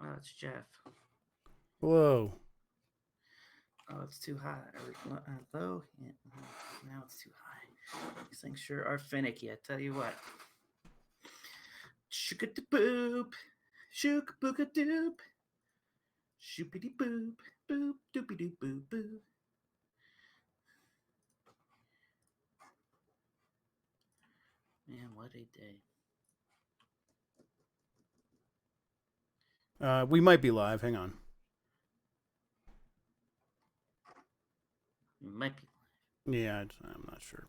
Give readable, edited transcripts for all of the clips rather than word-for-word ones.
Oh, it's Jeff. Hello. Oh, it's too high. Low? Yeah, now it's too high. These things sure are finicky, I tell you what. Shook-a-da-boop. Shook-a-book-a-doop. Shoopity-boop. Boop. Doopy-doop-boop-boop. Man, what a day. We might be live. Hang on. Might be. Yeah, I'm not sure.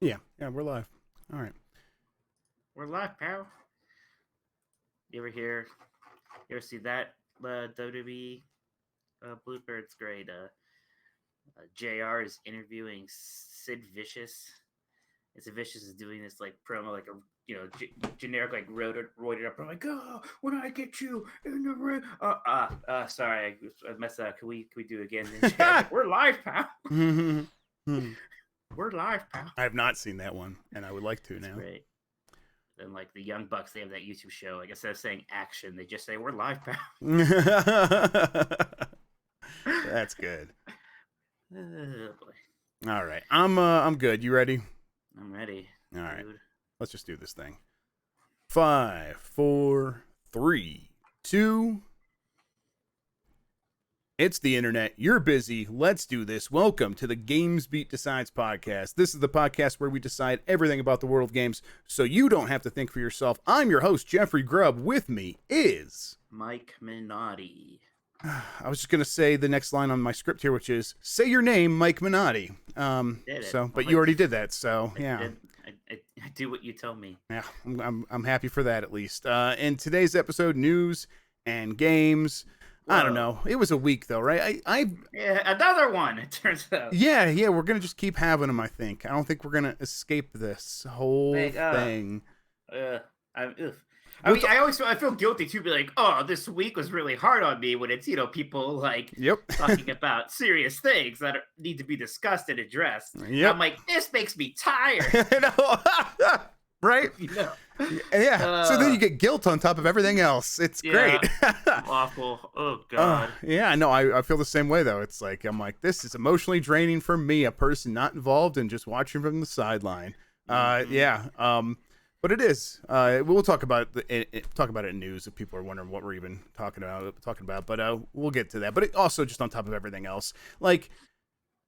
Yeah, we're live. All right. We're live, pal. You ever see that WWE blooper? It's great. JR is interviewing Sid Vicious. Sid Vicious is doing this like promo, like a generic like roided up. I'm like, oh, when I get you in the ring. Sorry, I messed up. Can we do it again? Like, we're live, pal. We're live, pal. I have not seen that one, and I would like to now. Great. Then like the Young Bucks, they have that YouTube show. Like instead of saying action, they just say we're live, pal. That's good. Oh boy. All right, I'm good. You ready? I'm ready. All right, let's just do this thing. 5, 4, 3, 2. It's the internet. You're busy. Let's do this. Welcome to the GamesBeat Decides podcast. This is the podcast where we decide everything about the world of games so you don't have to think for yourself. I'm your host, Jeffrey Grubb. With me is Mike Minotti. I was just going to say the next line on my script here, which is, say your name, Mike Minotti. But you already did that, so yeah. I do what you tell me. Yeah, I'm happy for that at least. In today's episode, news and games. Whoa. I don't know. It was a week though, right? Yeah, another one. It turns out. Yeah. We're gonna just keep having them. I think. I don't think we're gonna escape this whole thing. I feel guilty too. Be like, oh, this week was really hard on me when it's people like talking about serious things that need to be discussed and addressed. Yep. I'm like, this makes me tired. Right? Yeah. So then you get guilt on top of everything else. It's great. Awful. Oh God. Yeah. No, I feel the same way though. It's like I'm like, this is emotionally draining for me, a person not involved and just watching from the sideline. But it is. We'll talk about it in news if people are wondering what we're even talking about. But we'll get to that. But it also just on top of everything else, like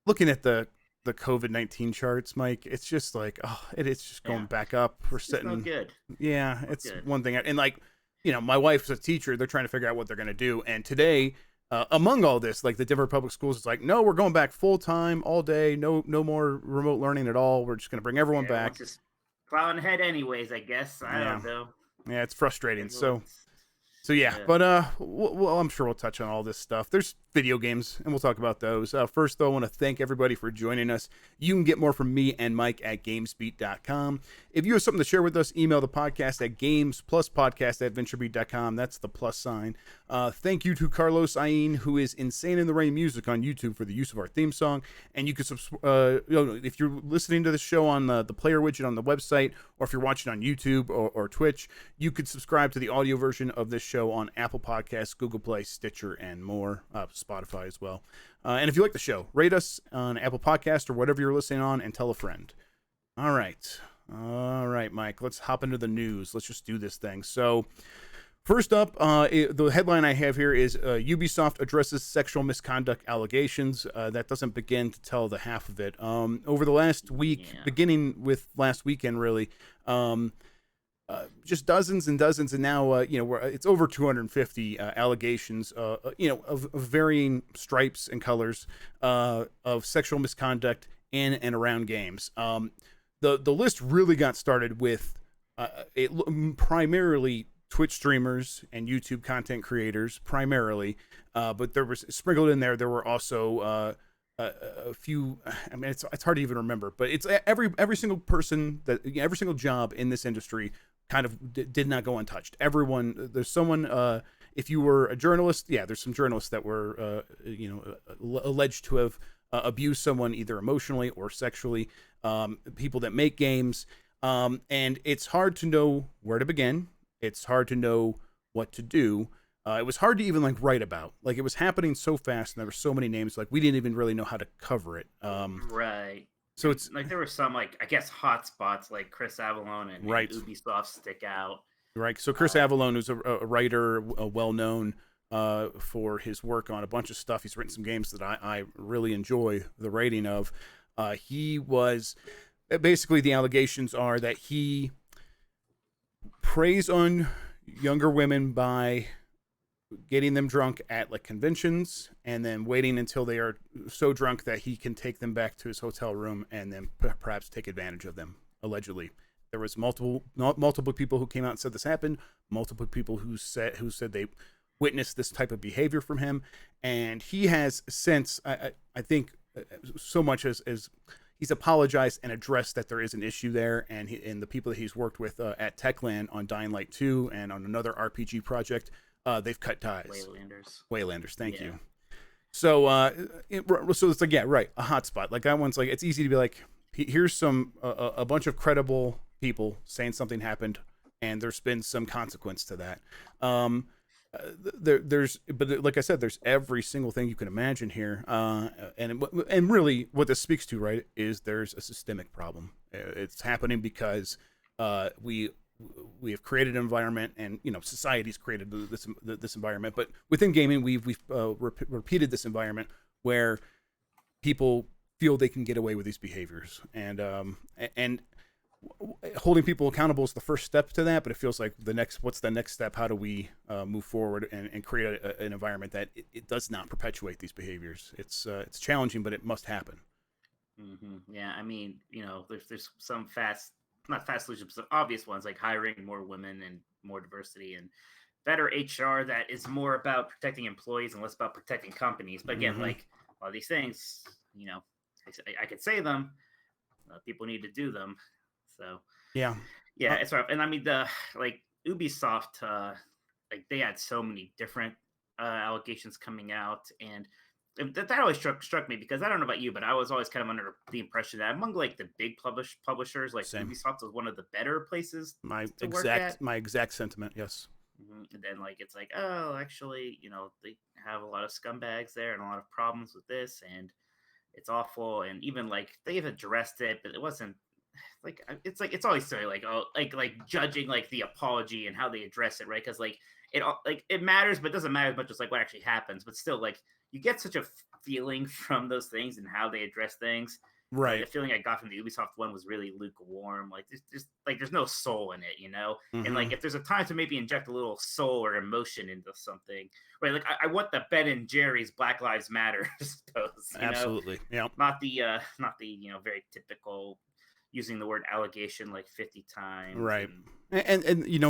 looking at the COVID-19 charts, Mike, it's just like, it's just going back up. We're sitting. It's not good. Yeah, it's good. One thing. And like, my wife's a teacher. They're trying to figure out what they're going to do. And today, among all this, like the Denver public schools, it's like, no, we're going back full time all day. No more remote learning at all. We're just going to bring everyone back. Just plowing ahead anyways, I guess. I don't know. Yeah, it's frustrating. So yeah, but I'm sure we'll touch on all this stuff. There's video games, and we'll talk about those. First, though, I want to thank everybody for joining us. You can get more from me and Mike at GamesBeat.com. If you have something to share with us, email the podcast at GamesPlusPodcast@VentureBeat.com. That's the plus sign. Thank you to Carlos Ain, who is Insane in the Rain Music on YouTube, for the use of our theme song. And you can if you're listening to the show on the player widget on the website, or if you're watching on YouTube or Twitch, you could subscribe to the audio version of this show on Apple Podcasts, Google Play, Stitcher, and more. Spotify as well. And if you like the show, rate us on Apple Podcast or whatever you're listening on, and tell a friend. All right, Mike, let's hop into the news. Let's just do this thing. So first up, the headline I have here is Ubisoft addresses sexual misconduct allegations. That doesn't begin to tell the half of it. Over the last week, beginning with last weekend, really, just dozens and dozens, and now it's over 250 allegations, of varying stripes and colors of sexual misconduct in and around games. The list really got started with Primarily Twitch streamers and YouTube content creators, primarily, but there was sprinkled in there. There were also a few. I mean, it's hard to even remember, but it's every single person every single job in this industry kind of did not go untouched. Everyone, there's someone. If you were a journalist, yeah, there's some journalists that were alleged to have abused someone either emotionally or sexually. People that make games. And it's hard to know where to begin. It's hard to know what to do. It was hard to even like write about. Like it was happening so fast, and there were so many names. Like we didn't even really know how to cover it. Right. So And, it's like there were some like I guess hot spots like Chris Avalone and right, Ubisoft stick out. right. So Chris Avalone, who's a writer, well known for his work on a bunch of stuff. He's written some games that I really enjoy the writing of. He was basically, the allegations are that he preys on younger women by getting them drunk at like conventions and then waiting until they are so drunk that he can take them back to his hotel room and then perhaps take advantage of them. Allegedly, there was multiple people who came out and said this happened. Multiple people who said they witnessed this type of behavior from him, and he has since I think so much as he's apologized and addressed that there is an issue there, and the people that he's worked with at Techland on Dying Light 2 and on another RPG project, they've cut ties. Waylanders, thank you. So so it's like, yeah, right, a hotspot. Like that one's like, it's easy to be like, here's some a bunch of credible people saying something happened, and there's been some consequence to that. But like I said, there's every single thing you can imagine here, and really what this speaks to, right, is there's a systemic problem. It's happening because we have created an environment, and society's created this environment, but within gaming we've repeated this environment where people feel they can get away with these behaviors, and holding people accountable is the first step to that, but it feels like what's the next step? How do we move forward and create an environment that it does not perpetuate these behaviors? It's challenging, but it must happen. Mm-hmm. Yeah, I mean, there's some not fast solutions, but some obvious ones like hiring more women and more diversity and better HR that is more about protecting employees and less about protecting companies. But again, like a lot of these things, I could say them, people need to do them. So yeah, it's rough. And I mean like Ubisoft, like they had so many different allegations coming out, and that always struck me, because I don't know about you, but I was always kind of under the impression that among like the big publishers, like Same. Ubisoft was one of the better places my work exact sentiment. Yes. And then like it's like, oh, actually, they have a lot of scumbags there and a lot of problems with this, and it's awful. And even like they've addressed it, but it wasn't like it's always silly, like, oh, like judging like the apology and how they address it, right? Because like it matters, but it doesn't matter as much as like what actually happens. But still, like you get such a feeling from those things and how they address things. Right. The feeling I got from the Ubisoft one was really lukewarm. Like there's no soul in it, And like if there's a time to maybe inject a little soul or emotion into something, right? Like I want the Ben and Jerry's Black Lives Matter pose. Absolutely. Yeah. Not the very typical using the word allegation like 50 times. Right. And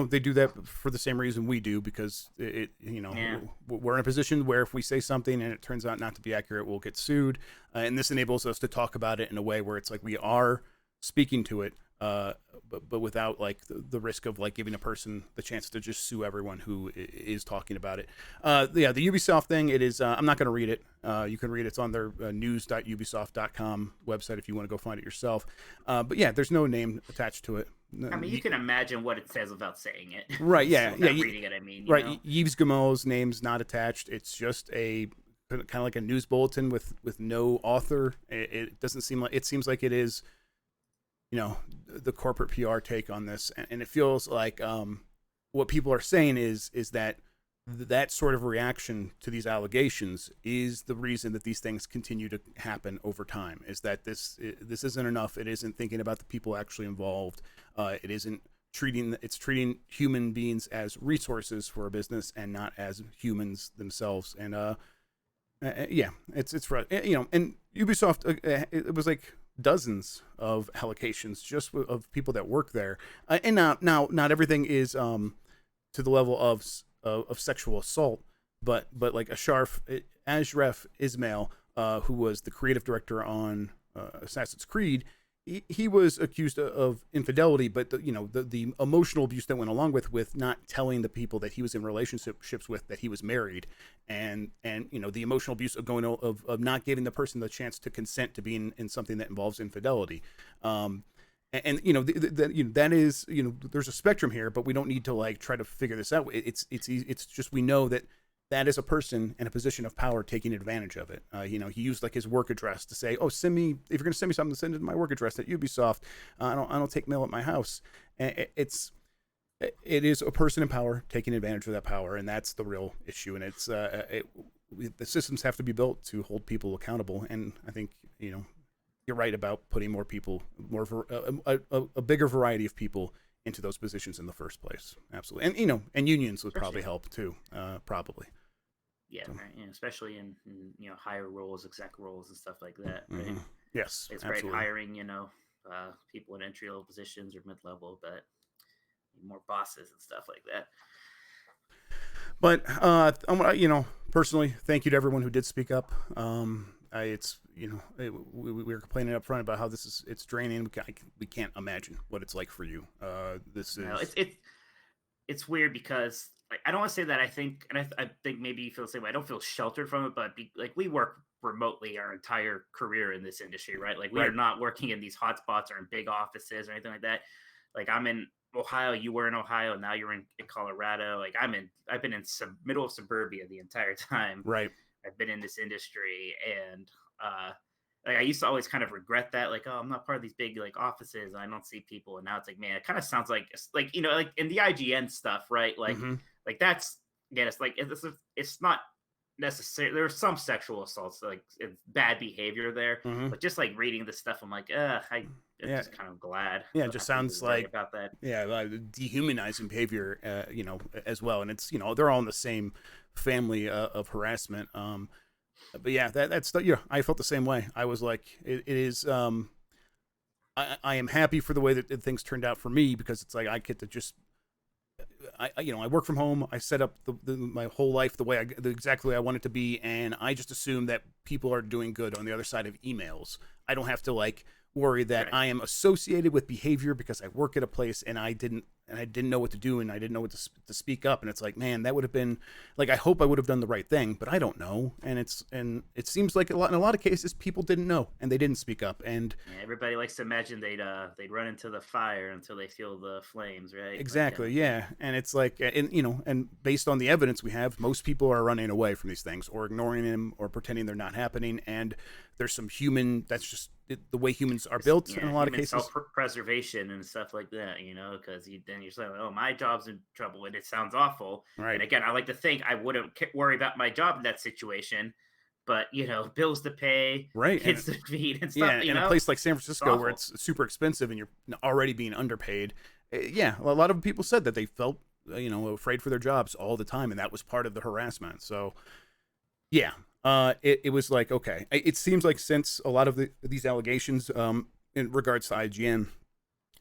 they do that for the same reason we do, because we're in a position where if we say something and it turns out not to be accurate, we'll get sued. And this enables us to talk about it in a way where it's like we are speaking to it, but without like the risk of like giving a person the chance to just sue everyone who is talking about it. The Ubisoft thing, it is, I'm not going to read it. You can read it. It's on their news.ubisoft.com website if you want to go find it yourself. But yeah, there's no name attached to it. I mean, you can imagine what it says without saying it. Right, yeah. Reading it, I mean. Right, Yves Guillemot's name's not attached. It's just a kind of like a news bulletin with no author. It doesn't seem like, it seems like it is, the corporate PR take on this. And it feels like what people are saying is that sort of reaction to these allegations is the reason that these things continue to happen over time, is that this isn't enough. It isn't thinking about the people actually involved. It isn't treating human beings as resources for a business and not as humans themselves. And it's right. And Ubisoft, it was like dozens of allegations just of people that work there, and now not everything is to the level of sexual assault, but like Ashraf Ismail, who was the creative director on Assassin's Creed, he was accused of infidelity, but the emotional abuse that went along with not telling the people that he was in relationships with that he was married, and the emotional abuse of of not giving the person the chance to consent to being in something that involves infidelity. That is, there's a spectrum here, but we don't need to like try to figure this out. It's just, we know that is a person in a position of power taking advantage of it. He used like his work address to say, "Oh, if you're going to send me something, send it to my work address at Ubisoft. I don't take mail at my house." And it is a person in power taking advantage of that power, and that's the real issue. And the systems have to be built to hold people accountable. And I think you're right about putting more people, a bigger variety of people into those positions in the first place. Absolutely. And unions would probably help too. Probably. Yeah, so. Right. Especially in higher roles, exec roles, and stuff like that. Right. Mm-hmm. Yes, it's absolutely. great hiring people in entry level positions or mid level, but more bosses and stuff like that. But personally, thank you to everyone who did speak up. We were complaining up front about how it's draining. We can't imagine what it's like for you. It's weird because I don't want to say that I think maybe you feel the same way. I don't feel sheltered from it, but we work remotely our entire career in this industry, right? Like we are not working in these hotspots or in big offices or anything like that. Like I'm in Ohio, you were in Ohio, now you're in Colorado. Like I've been in middle of suburbia the entire time. Right. I've been in this industry, and I used to always kind of regret that, like, oh, I'm not part of these big like offices, and I don't see people. And now it's like, man, it kind of sounds like like in the IGN stuff, right? Like, like that's it's like it's not necessary. There's some sexual assaults, like it's bad behavior there, but just like reading this stuff, I'm like, I'm just kind of glad. Yeah, it just sounds like about that. Yeah, dehumanizing behavior, as well, and it's they're all in the same family of harassment. But yeah, that's I felt the same way. I was like, it is. I am happy for the way that things turned out for me, because it's like I get to just. I work from home. I set up my whole life exactly the way I want it to be, and I just assume that people are doing good on the other side of emails. I don't have to like worry that I am associated with behavior because I work at a place and I didn't know what to do, and I didn't know what to speak up. And it's like, man, that would have been like, I hope I would have done the right thing, but I don't know. And it seems like in a lot of cases people didn't know and they didn't speak up. And everybody likes to imagine they'd run into the fire until they feel the flames, right? Exactly. Yeah. And it's like, and based on the evidence we have, most people are running away from these things or ignoring them or pretending they're not happening. And there's some that's just the way humans are built in a lot of cases. Self-preservation and stuff like that, because then you're saying, oh, my job's in trouble, and it sounds awful. Right. And again, I like to think I wouldn't worry about my job in that situation, but bills to pay, kids to feed, and stuff. In a place like San Francisco where it's super expensive and you're already being underpaid. Yeah, a lot of people said that they felt afraid for their jobs all the time, and that was part of the harassment. So, yeah. It was like, okay, it seems like since a lot of these allegations in regards to IGN,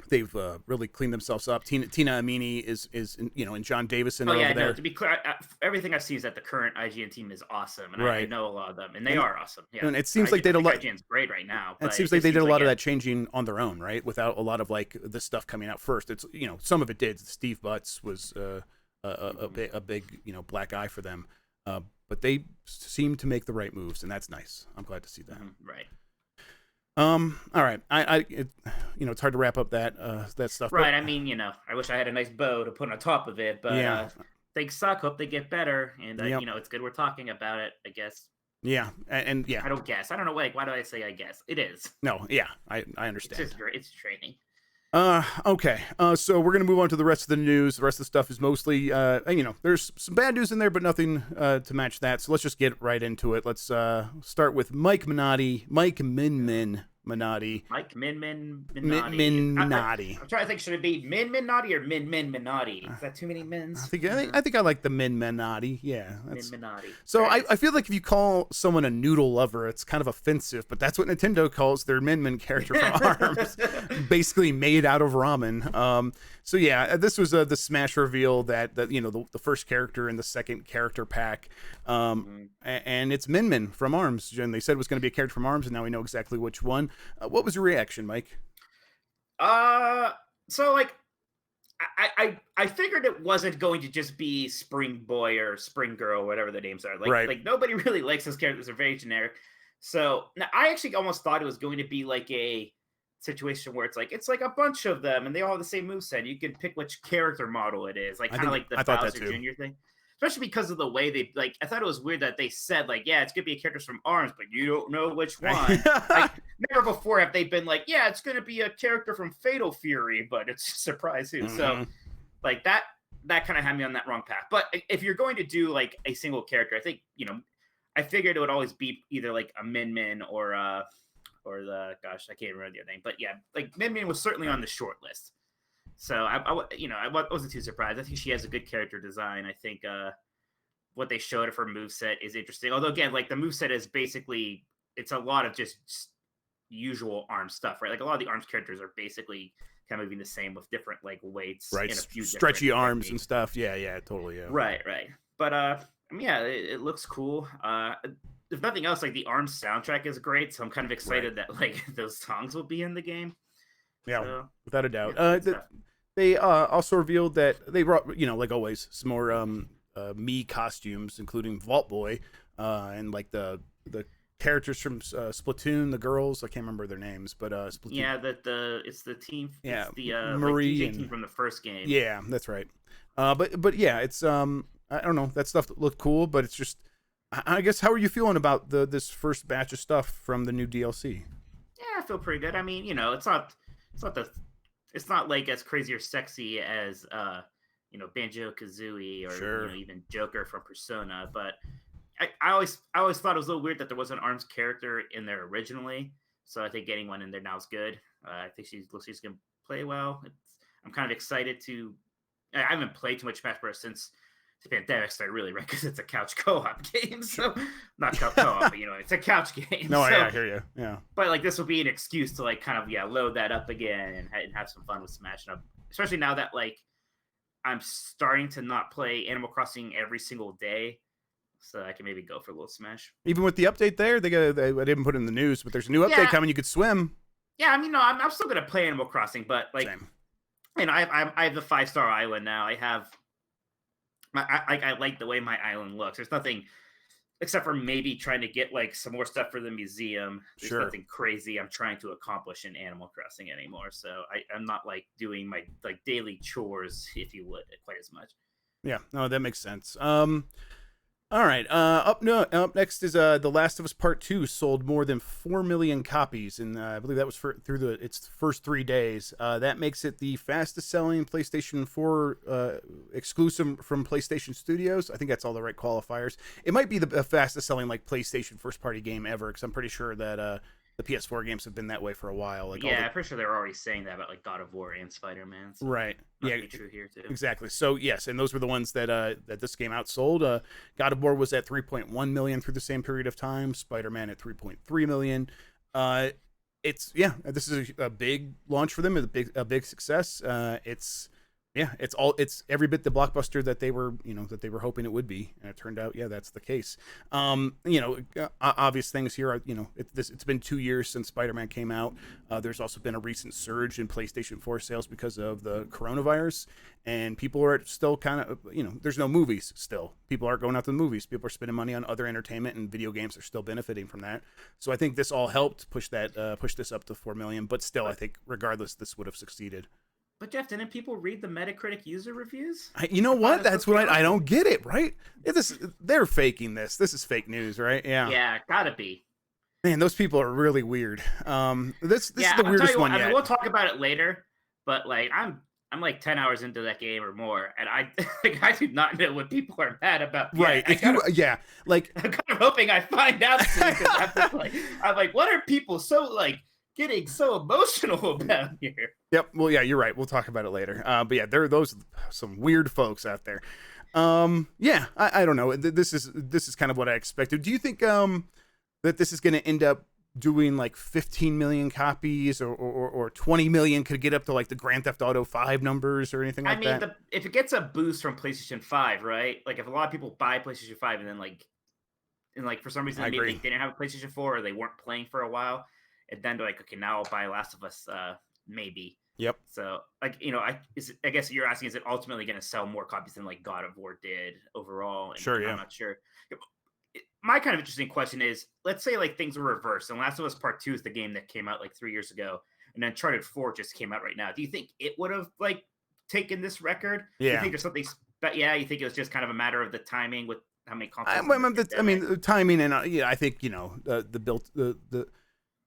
they've really cleaned themselves up. Tina Amini is and John Davison are over there. No, to be clear, everything I see is that the current IGN team is awesome, and I know a lot of them, and they are awesome. Yeah, and it seems like they did a lot. IGN's great right now. It seems like they did a lot of that changing on their own, right? Without a lot of like this stuff coming out first. It's some of it did. Steve Butts was a big black eye for them. But they seem to make the right moves, and that's nice. I'm glad to see that. Right. All right. It's hard to wrap up that stuff. Right. But, I mean, I wish I had a nice bow to put on top of it, but things suck. Hope they get better, and it's good we're talking about it, I guess. Yeah, and yeah. I don't guess. I don't know. Why do I say I guess? It is. No. Yeah. I understand. It's just great. It's training. Okay. So we're gonna move on to the rest of the news. The rest of the stuff is mostly, there's some bad news in there, but nothing to match that. So let's just get right into it. Let's start with Mike Minotti, Mike Min, Minotti. Mike Minotti. I'm trying to think, should it be Minotti or Minotti? Is that too many mins? I think I like the Minotti. Yeah, Minotti. So I feel like if you call someone a noodle lover, it's kind of offensive, but that's what Nintendo calls their Min character from ARMS, basically made out of ramen. So yeah, this was the Smash reveal that the first character in the second character pack, and it's Min from ARMS. And they said it was going to be a character from ARMS, and now we know exactly which one. What was your reaction, Mike? So like, I figured it wasn't going to just be Spring Boy or Spring Girl, whatever the names are. Like nobody really likes those characters; they're very generic. So now I actually almost thought it was going to be like a situation where it's like a bunch of them and they all have the same moveset. You can pick which character model it is, like kind of like the Bowser Jr. thing. Especially because of the way they I thought it was weird that they said like, yeah, it's gonna be a character from ARMS, but you don't know which one. Like never before have they been like, yeah, it's gonna be a character from Fatal Fury, but it's a surprise who. So like that kind of had me on that wrong path. But if you're going to do like a single character, I think I figured it would always be either like a Min or the I can't remember the other name, but yeah, like Min was certainly on the short list. So I wasn't too surprised. I think she has a good character design. I think what they showed of her moveset is interesting. Although again, like the moveset is basically it's a lot of just usual ARMS stuff, right? Like a lot of the ARMS characters are basically kind of moving the same with different like weights, right? And a few stretchy arms techniques and stuff. Yeah, totally. Yeah. Right. But I mean, yeah, it looks cool. If nothing else, like the ARMS soundtrack is great, so I'm kind of excited that like those songs will be in the game. Yeah, so, without a doubt. Yeah, they also revealed that they brought, like always, some more Mii costumes, including Vault Boy, and like the characters from Splatoon, the girls. I can't remember their names, but Splatoon. Yeah, it's the team. Yeah, it's the Marie like, DJ team from the first game. Yeah, that's right. But yeah, it's I don't know, that stuff looked cool, but it's just, I guess, how are you feeling about this first batch of stuff from the new DLC? Yeah, I feel pretty good. I mean, it's not like as crazy or sexy as Banjo-Kazooie or even Joker from Persona, but I always thought it was a little weird that there was an ARMS character in there originally. So I think getting one in there now is good. I think she's gonna play well. I'm kind of excited to. I haven't played too much Smash Bros. Since the pandemic started, really, right? Because it's a couch co-op game, so not co-op, but it's a couch game. No, so, I hear you. Yeah. But like this will be an excuse to like kind of load that up again and have some fun with smashing up, especially now that like I'm starting to not play Animal Crossing every single day, so I can maybe go for a little Smash. I Even with the update there, they didn't put it in the news, but there's a new update coming. You could swim. Yeah, I mean, no, I'm still gonna play Animal Crossing, but like, and I have the 5-star island now. I have. I like the way my island looks. There's nothing except for maybe trying to get like some more stuff for the museum. There's nothing crazy I'm trying to accomplish in Animal Crossing anymore. So I'm not like doing my like daily chores, if you would, quite as much. Yeah, no, that makes sense. All right. Up next is The Last of Us Part 2 sold more than 4 million copies, and I believe that was through its first 3 days. That makes it the fastest selling PlayStation 4 exclusive from PlayStation Studios. I think that's all the right qualifiers. It might be the fastest selling like PlayStation first party game ever, because I'm pretty sure that the PS4 games have been that way for a while. Like I'm pretty sure they were already saying that about like God of War and Spider-Man. So right. Yeah, be true here too. Exactly. So yes, and those were the ones that this game outsold. God of War was at 3.1 million through the same period of time. Spider-Man at 3.3 million. This is a big launch for them. A big success. It's every bit the blockbuster that they were hoping it would be, and it turned out that's the case. Obvious things here are it's been 2 years since Spider-Man came out. There's also been a recent surge in PlayStation 4 sales because of the coronavirus, and people are still kind of there's no movies still. People aren't going out to the movies. People are spending money on other entertainment, and video games are still benefiting from that. So I think this all helped push this up to 4 million. But still, I think regardless, this would have succeeded. But Jeff, didn't people read the Metacritic user reviews? You know what? That's what I don't get it, right? They're faking this. This is fake news, right? Yeah. Yeah, gotta be. Man, those people are really weird. This is the weirdest one yet. I mean, we'll talk about it later, but like I'm like 10 hours into that game or more, and I do not know what people are mad about. Right. I'm kind of hoping I find out soon, 'cause I'm like, what are people so like getting so emotional about here. Yep. Well, yeah, you're right. We'll talk about it later. But yeah, there are those some weird folks out there. Yeah, I don't know. This is kind of what I expected. Do you think that this is going to end up doing like 15 million copies or 20 million? Could get up to like the Grand Theft Auto 5 numbers or anything like that? If it gets a boost from PlayStation 5, right? Like if a lot of people buy PlayStation 5 and then for some reason maybe they didn't have a PlayStation 4 or they weren't playing for a while, and then they're like, okay, now I'll buy Last of Us, maybe. Yep. So like, I guess you're asking, is it ultimately going to sell more copies than like God of War did overall? And sure. Yeah. I'm not sure. My kind of interesting question is, let's say like things were reversed and Last of Us Part 2 is the game that came out like 3 years ago, and Uncharted 4 just came out right now. Do you think it would have like taken this record? Yeah. You think there's something? But yeah, you think it was just kind of a matter of the timing with how many consoles? The timing, and yeah, I think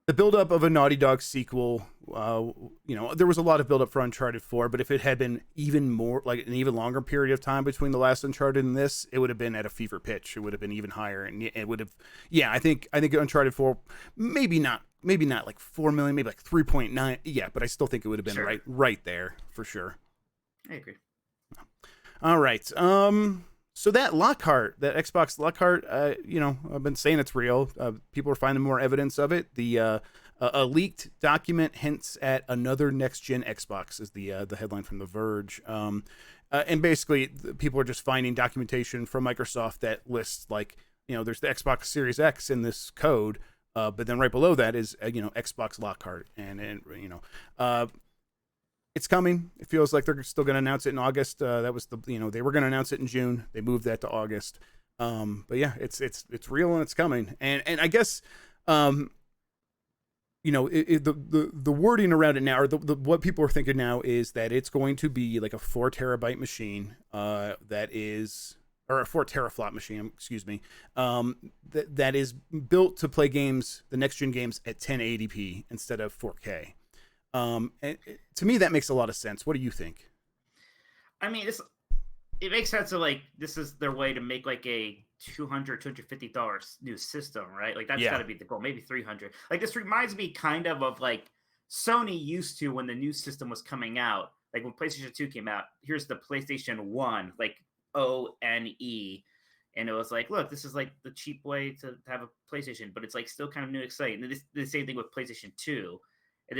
the build up of a Naughty Dog sequel. There was a lot of build up for Uncharted 4, but if it had been even more like an even longer period of time between the last Uncharted and this, it would have been at a fever pitch. It would have been even higher, and it would have. Yeah, I think Uncharted 4, maybe not like 4 million, maybe like 3.9. Yeah, but I still think it would have been right there for sure. I agree. All right. So that Lockhart, that Xbox Lockhart, I've been saying it's real. People are finding more evidence of it. A leaked document hints at another next-gen Xbox is the headline from The Verge. And basically, people are just finding documentation from Microsoft that lists like, there's the Xbox Series X in this code, but then right below that is Xbox Lockhart, and it's coming. It feels like they're still going to announce it in August. That was they were going to announce it in June. They moved that to August. But yeah, it's real and it's coming. And I guess, the wording around it now, or what people are thinking now is that it's going to be like a 4 terabyte machine, or a 4 teraflop machine, excuse me, that is built to play games, the next gen games at 1080p instead of 4K. And to me, that makes a lot of sense. What do you think? I mean, it makes sense that like this is their way to make like a $250 new system, right? Like that's got to be the goal. Maybe 300. Like this reminds me kind of like Sony used to when the new system was coming out. Like when PlayStation 2 came out, here's the PlayStation 1, like ONE. And it was like, look, this is like the cheap way to have a PlayStation, but it's like still kind of new and exciting. And the same thing with PlayStation 2. And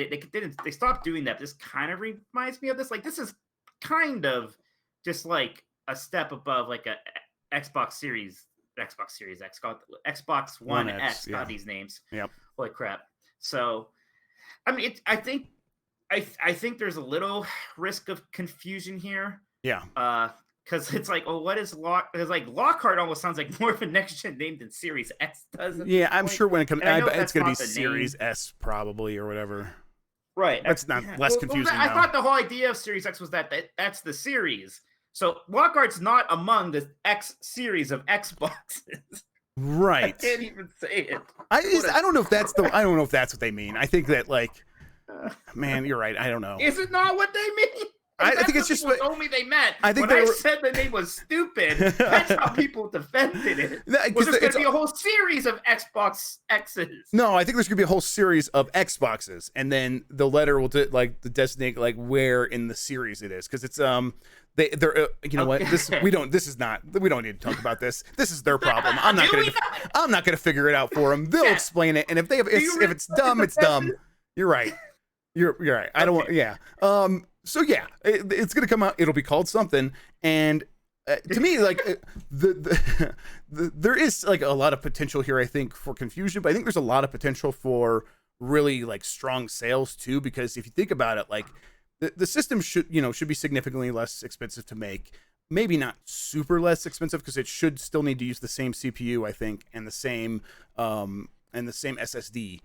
they stopped doing that. This kind of reminds me of this. Like this is kind of just like a step above like a Xbox Series X, Xbox One X. Got these names. Yep. Holy crap. So, I mean, I think there's a little risk of confusion here. Yeah. Because it's like, what is Because like Lockhart almost sounds like more of a next gen name than Series X does. Yeah, I'm sure when it comes, it's going to be Series S probably or whatever. Right. That's not less confusing. I thought the whole idea of Series X was that's the series. So Lockhart's not among the X series of Xboxes. Right. I can't even say it. I don't know if that's what they mean. I think that like, man, you're right. I don't know. Is it not what they mean? I think it's just what told me they meant. I think when I said the name was stupid, that's how people defended it. Well, there's going to be a whole series of Xbox X's. No, I think there's going to be a whole series of Xboxes, and then the letter will designate like where in the series it is, because it's they're what we don't need to talk about this. This is their problem. I'm not going to figure it out for them. They'll explain it, and if it's dumb, it's dumb. You're right. You're right. I don't want. Yeah. So yeah, it's gonna come out. It'll be called something, and to me, like there is like a lot of potential here. I think for confusion, but I think there's a lot of potential for really like strong sales too. Because if you think about it, like the system should be significantly less expensive to make. Maybe not super less expensive because it should still need to use the same CPU, I think, and the same SSD.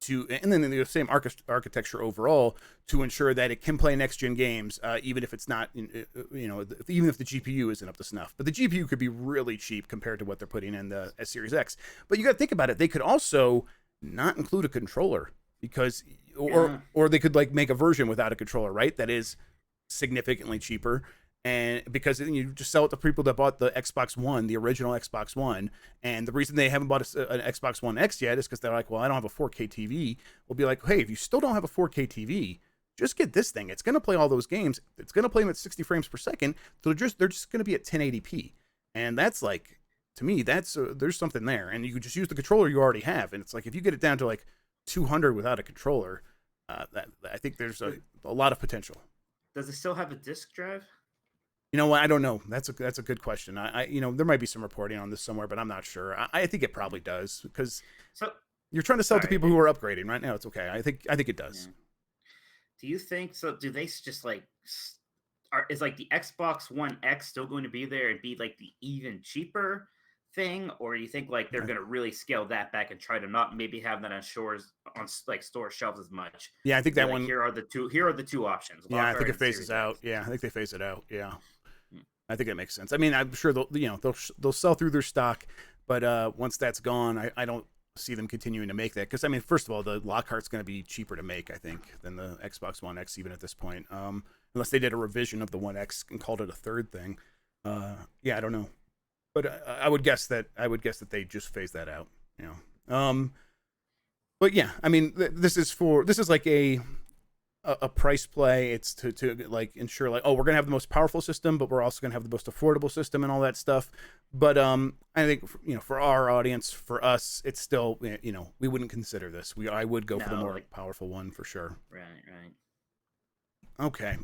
And then the same architecture overall to ensure that it can play next gen games, even if it's not, even if the GPU isn't up to snuff. But the GPU could be really cheap compared to what they're putting in the Series X. But you got to think about it; they could also not include a controller because, or they could like make a version without a controller, right? That is significantly cheaper. and because you just sell it to people that bought the Xbox One, the original Xbox One, and the reason they haven't bought an Xbox One X yet is because they're like, well, I don't have a 4K TV. We'll be like, hey, if you still don't have a 4K TV, just get this thing. It's going to play all those games. It's going to play them at 60 frames per second. So they're just going to be at 1080p, and that's like, to me, that's there's something there. And you could just use the controller you already have, and it's like if you get it down to like 200 without a controller, that I think there's a lot of potential. Does it still have a disk drive? You know what? I don't know. That's a good question. There might be some reporting on this somewhere, but I'm not sure. I think it probably does because you're trying to sell to people who are upgrading right now. It's okay. I think it does. Yeah. Do you think so? Do they just like is like the Xbox One X still going to be there and be like the even cheaper thing, or do you think like they're going to really scale that back and try to not maybe have that on like store shelves as much? Yeah, I think that one. Here are the two options. Yeah, I think it phases out. Yeah, I think they phase it out. Yeah, I think that makes sense. I mean, I'm sure they'll sell through their stock, but once that's gone, I don't see them continuing to make that because I mean, first of all, the Lockhart's going to be cheaper to make, I think, than the Xbox One X even at this point, unless they did a revision of the One X and called it a third thing. Yeah, I don't know. But I would guess that they just phase that out, But yeah, I mean, this is like a price play. It's to like ensure like, oh, we're gonna have the most powerful system, but we're also gonna have the most affordable system and all that stuff. But I think for our audience, for us, it's still we wouldn't consider this. I would go for the more powerful one for sure. Right. Okay.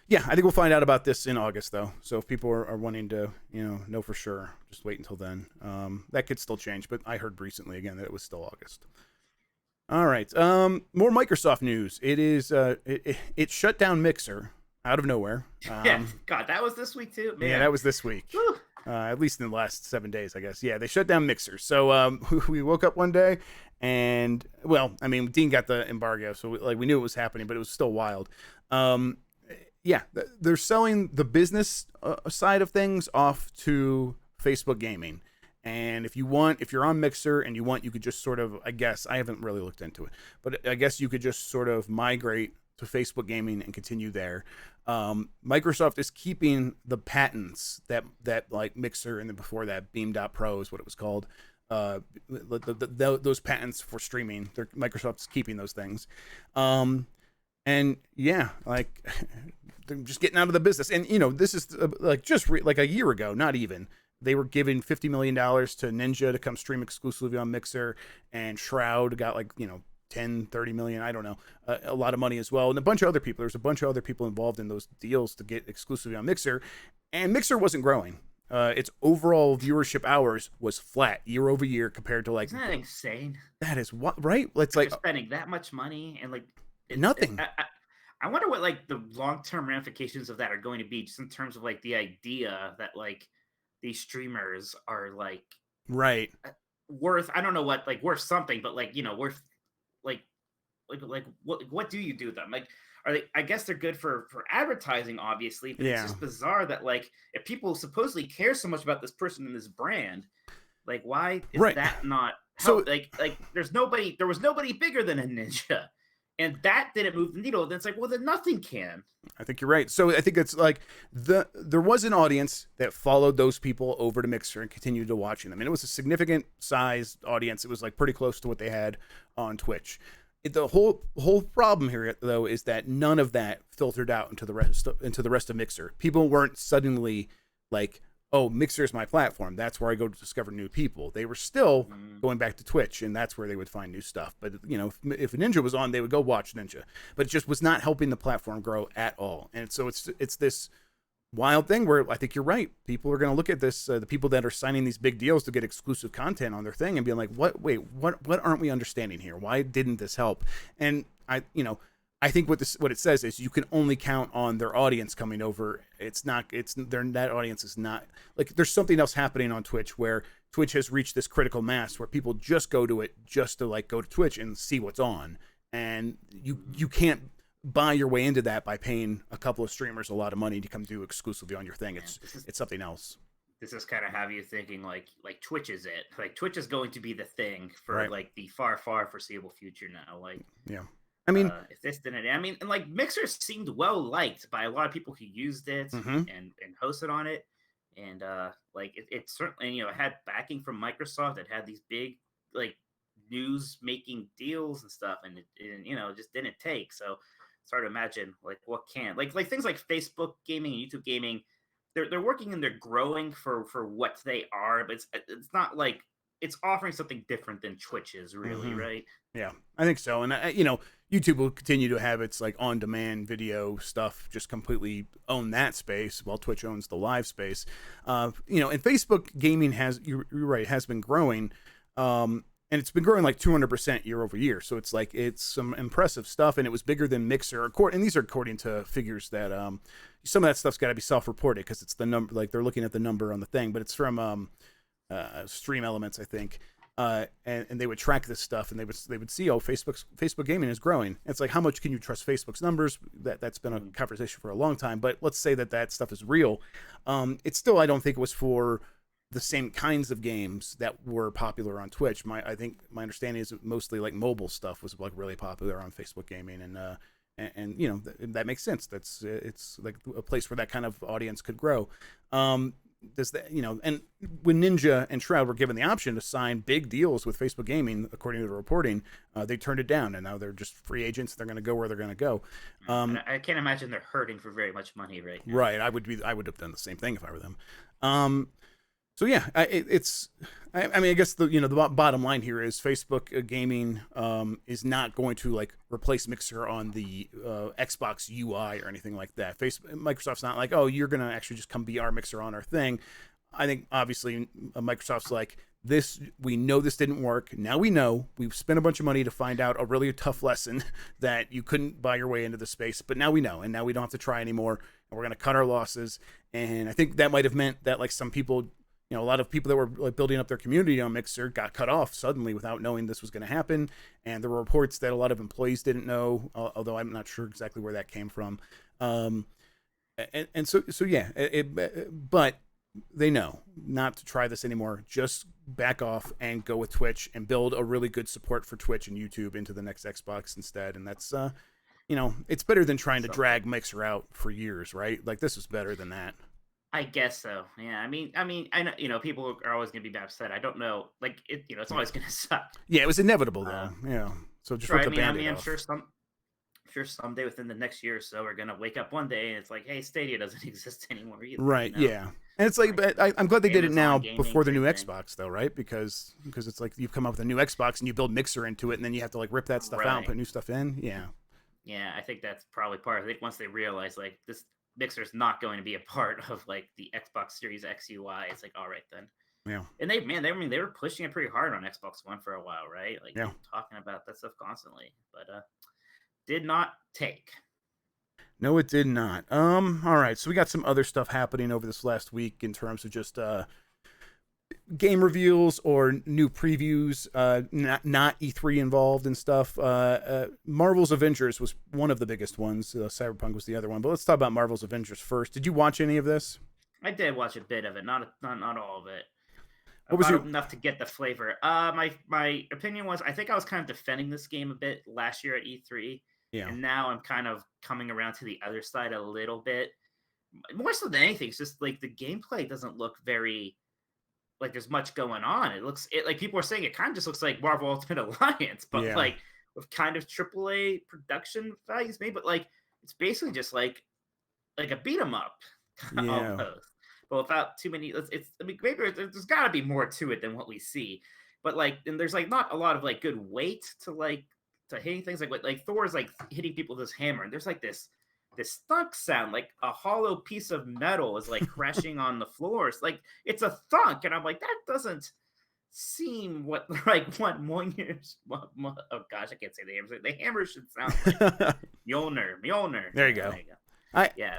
Yeah, I think we'll find out about this in August, though. So if people are wanting to, know for sure, just wait until then. That could still change, but I heard recently again that it was still August. All right. More Microsoft news. It is it shut down Mixer out of nowhere. Yeah, God, that was this week too. Man. Yeah, that was this week. At least in the last 7 days, I guess. Yeah, they shut down Mixer. So we woke up one day, and well, I mean, Dean got the embargo, so we knew it was happening, but it was still wild. Yeah, they're selling the business side of things off to Facebook Gaming. And if you're on Mixer and you could just sort of, I guess, I haven't really looked into it, but I guess you could just sort of migrate to Facebook Gaming and continue there. Microsoft is keeping the patents that like Mixer and then before that Beam.Pro is what it was called. Those patents for streaming, Microsoft's keeping those things. And yeah, like they're just getting out of the business. And this is like just like a year ago, not even. They were giving $50 million to Ninja to come stream exclusively on Mixer, and Shroud got like 10-30 million, I don't know, a lot of money as well, and a bunch of other people. There's a bunch of other people involved in those deals to get exclusively on Mixer, and Mixer wasn't growing. Its overall viewership hours was flat year over year compared to like. Isn't that insane? That is what, right? It's like spending that much money and like nothing. I wonder what like the long-term ramifications of that are going to be, just in terms of like the idea that like these streamers are like right worth, I don't know what, like worth something, but like worth like what do you do with them? Like, are they? I guess they're good for advertising, obviously, but it's just bizarre that like if people supposedly care so much about this person and this brand, like why is that not help? So like there was nobody bigger than a Ninja. And that didn't move the needle. Then it's like, well, then nothing can. I think you're right. So I think it's like there was an audience that followed those people over to Mixer and continued to watching them. And it was a significant sized audience. It was like pretty close to what they had on Twitch. The whole problem here, though, is that none of that filtered out into the rest of Mixer. People weren't suddenly like, oh, Mixer is my platform. That's where I go to discover new people. They were still going back to Twitch, and that's where they would find new stuff. But, if Ninja was on, they would go watch Ninja. But it just was not helping the platform grow at all. And so it's this wild thing where I think you're right. People are going to look at this, the people that are signing these big deals to get exclusive content on their thing and be like, what aren't we understanding here? Why didn't this help? And I think what it says is you can only count on their audience coming over. That audience is not like there's something else happening on Twitch where Twitch has reached this critical mass where people just go to it just to like go to Twitch and see what's on. And you can't buy your way into that by paying a couple of streamers a lot of money to come do exclusively on your thing. It's something else. This is kind of have you thinking like Twitch is it. Like Twitch is going to be the thing for like the far foreseeable future now. Like yeah. I mean, if this didn't, I mean, and like Mixer seemed well liked by a lot of people who used it mhm. and hosted on it, and like it certainly it had backing from Microsoft. It had these big like news making deals and stuff, and it just didn't take. So it's hard to imagine like what can like things like Facebook gaming and YouTube gaming. They're working and they're growing for what they are, but it's not like it's offering something different than Twitch is really, Mhm. right? Yeah, I think so. And YouTube will continue to have its like on-demand video stuff, just completely own that space, while Twitch owns the live space. And Facebook gaming you're right, has been growing, and it's been growing like 200% year over year. So it's some impressive stuff, and it was bigger than Mixer. And these are according to figures that some of that stuff's got to be self-reported because it's the number, like they're looking at the number on the thing, but it's from Stream Elements, I think. And they would track this stuff, and they would see, Facebook gaming is growing. It's like, how much can you trust Facebook's numbers? That's been a conversation for a long time. But let's say that stuff is real. It's still, I don't think it was for the same kinds of games that were popular on Twitch. I think my understanding is mostly like mobile stuff was like really popular on Facebook gaming, and that makes sense. It's like a place where that kind of audience could grow. Does that, and when Ninja and Shroud were given the option to sign big deals with Facebook Gaming, according to the reporting, they turned it down, and now they're just free agents. They're going to go where they're going to go. I can't imagine they're hurting for very much money right now. Right. I would have done the same thing if I were them. So yeah, I mean, I guess the bottom line here is Facebook gaming is not going to like replace Mixer on the Xbox UI or anything like that. Microsoft's not like, oh, you're gonna actually just come be our Mixer on our thing. I think obviously Microsoft's like, this, we know this didn't work. Now we know. We've spent a bunch of money to find out a really tough lesson that you couldn't buy your way into the space, but now we know, and now we don't have to try anymore, and we're gonna cut our losses. And I think that might have meant that like some people, a lot of people that were like building up their community on Mixer got cut off suddenly without knowing this was going to happen. And there were reports that a lot of employees didn't know, although I'm not sure exactly where that came from. And so yeah, but they know not to try this anymore. Just back off and go with Twitch and build a really good support for Twitch and YouTube into the next Xbox instead. And that's, it's better than trying to drag Mixer out for years, right? Like this is better than that. I guess so. Yeah. I mean, I know, people are always going to be upset. I don't know. Like it's always going to suck. Yeah, it was inevitable though. Yeah. So just rip the Band-Aid off. I'm sure someday within the next year or so, we're going to wake up one day and it's like, hey, Stadia doesn't exist anymore either. Right. Yeah. And it's like, but I'm glad they did it now before the new Xbox though, right? Because it's like you've come up with a new Xbox and you build Mixer into it, and then you have to like rip that stuff out and put new stuff in. Yeah. Yeah, I think that's probably part. I think once they realize like this Mixer's not going to be a part of like the Xbox Series X UI, it's like, all right then. Yeah. And they were pushing it pretty hard on Xbox One for a while, right? Like talking about that stuff constantly, but did not take. No, it did not. All right, so we got some other stuff happening over this last week in terms of just game reveals or new previews, not E3 involved and stuff. Marvel's Avengers was one of the biggest ones. Cyberpunk was the other one. But let's talk about Marvel's Avengers first. Did you watch any of this? I did watch a bit of it, not all of it. What was enough to get the flavor. My opinion was, I think I was kind of defending this game a bit last year at E3. Yeah. And now I'm kind of coming around to the other side a little bit. More so than anything, it's just like the gameplay doesn't look very like there's much going on. It like people are saying it kind of just looks like Marvel Ultimate Alliance, but like with kind of AAA production values, maybe. But like it's basically just like a beat 'em up almost, but without too many. I mean, maybe there's got to be more to it than what we see. But like, and there's like not a lot of like good weight to hitting things like Thor's like hitting people with his hammer, and there's like this thunk sound, like a hollow piece of metal is like crashing on the floors. Like it's a thunk, and I'm like, that doesn't seem what Mjolnir's. Oh gosh, I can't say the hammer. The hammer should sound like Mjolnir. There you go.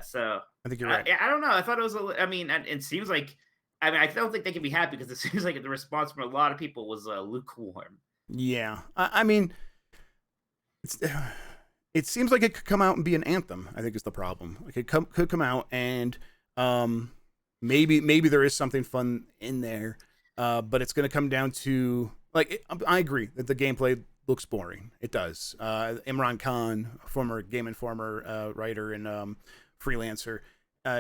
So I think you're right. I don't know. I thought it was. It seems like. I mean, I don't think they can be happy because it seems like the response from a lot of people was lukewarm. Yeah, I mean, it seems like it could come out and be an Anthem, I think is the problem. Like it could come out and maybe there is something fun in there, but it's going to come down to I agree that the gameplay looks boring. It does. Imran Khan, former Game Informer writer and freelancer,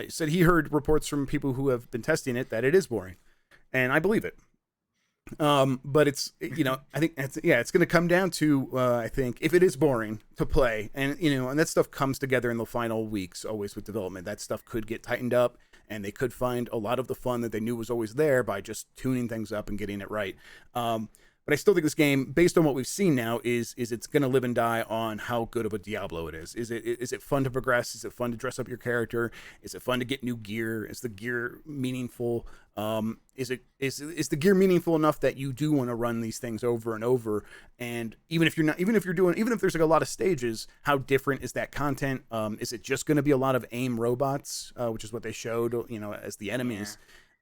said he heard reports from people who have been testing it that it is boring, and I believe it. But it's, I think it's going to come down to, I think if it is boring to play, and and that stuff comes together in the final weeks, always with development, that stuff could get tightened up, and they could find a lot of the fun that they knew was always there by just tuning things up and getting it right. But I still think this game, based on what we've seen now, is it's going to live and die on how good of a Diablo it is. Is it fun to progress? Is it fun to dress up your character? Is it fun to get new gear? Is the gear meaningful? Is the gear meaningful enough that you do want to run these things over and over? And even if there's like a lot of stages, how different is that content? Is it just going to be a lot of aim robots, which is what they showed, as the enemies?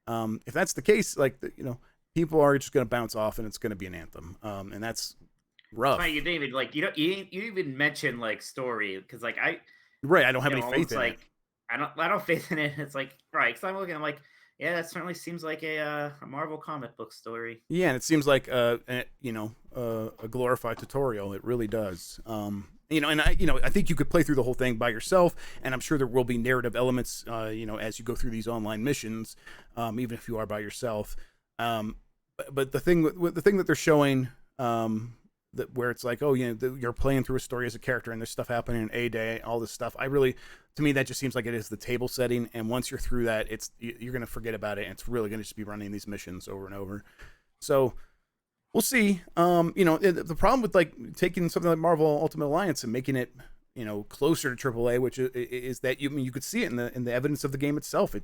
Yeah. If that's the case, people are just going to bounce off, and it's going to be an Anthem, and that's rough. It's funny, you didn't even you even mention story, because I don't have any faith in it. I don't faith in it. It's right, because I'm looking, I'm yeah, that certainly seems like a Marvel comic book story. Yeah, and it seems like a glorified tutorial. It really does. And I think you could play through the whole thing by yourself, and I'm sure there will be narrative elements, as you go through these online missions, even if you are by yourself. But the thing that they're showing, that where it's you're playing through a story as a character, and there's stuff happening in a day, all this stuff. To me, that just seems like it is the table setting, and once you're through that, you're gonna forget about it, and it's really gonna just be running these missions over and over. So we'll see. The problem with taking something like Marvel Ultimate Alliance and making it closer to AAA, which is that you could see it in the evidence of the game itself.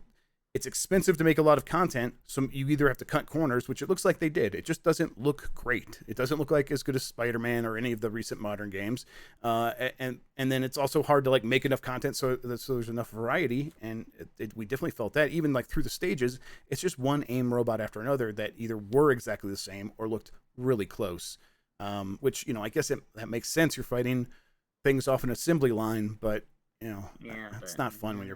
It's expensive to make a lot of content, so you either have to cut corners, which it looks like they did. It just doesn't look great. It doesn't look like as good as Spider-Man or any of the recent modern games. And then it's also hard to make enough content so there's enough variety. And we definitely felt that even through the stages, it's just one aim robot after another that either were exactly the same or looked really close. Which I guess that makes sense. You're fighting things off an assembly line, but it's not fun when you're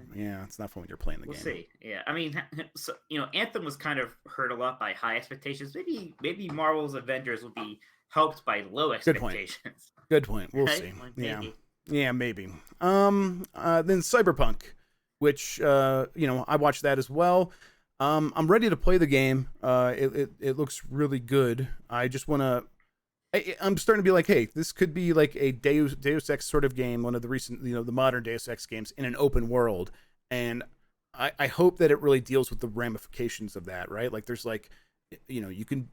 playing the game. We'll see. Yeah, I mean, so Anthem was kind of hurt a lot by high expectations. Maybe Marvel's Avengers will be helped by low expectations. Good point. We'll see. Yeah, maybe. Then Cyberpunk, which I watched that as well. I'm ready to play the game. It looks really good. I just want to. I'm starting to be hey, this could be a Deus Ex sort of game, one of the recent, the modern Deus Ex games in an open world. And I hope that it really deals with the ramifications of that, right? There's you can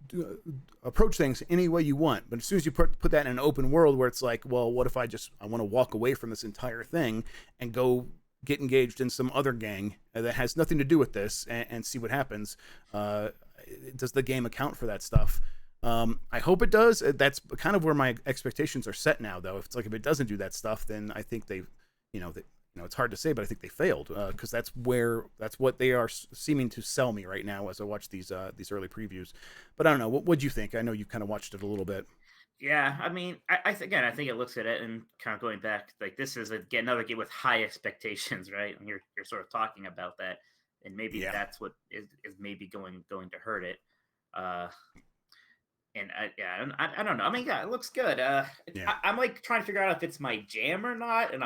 approach things any way you want, but as soon as you put that in an open world where it's well, what if I want to walk away from this entire thing and go get engaged in some other gang that has nothing to do with this and see what happens? Does the game account for that stuff? I hope it does. That's kind of where my expectations are set now, though. If it doesn't do that stuff, then I think they, it's hard to say, but I think they failed, because that's what they are seeming to sell me right now as I watch these early previews. But I don't know. What'd you think? I know you kind of watched it a little bit. Yeah, I mean, I think it looks at it and kind of going back, this is another game with high expectations, right? And you're sort of talking about that, and maybe that's what is maybe going to hurt it. And I don't know. I mean, it looks good. I'm trying to figure out if it's my jam or not, and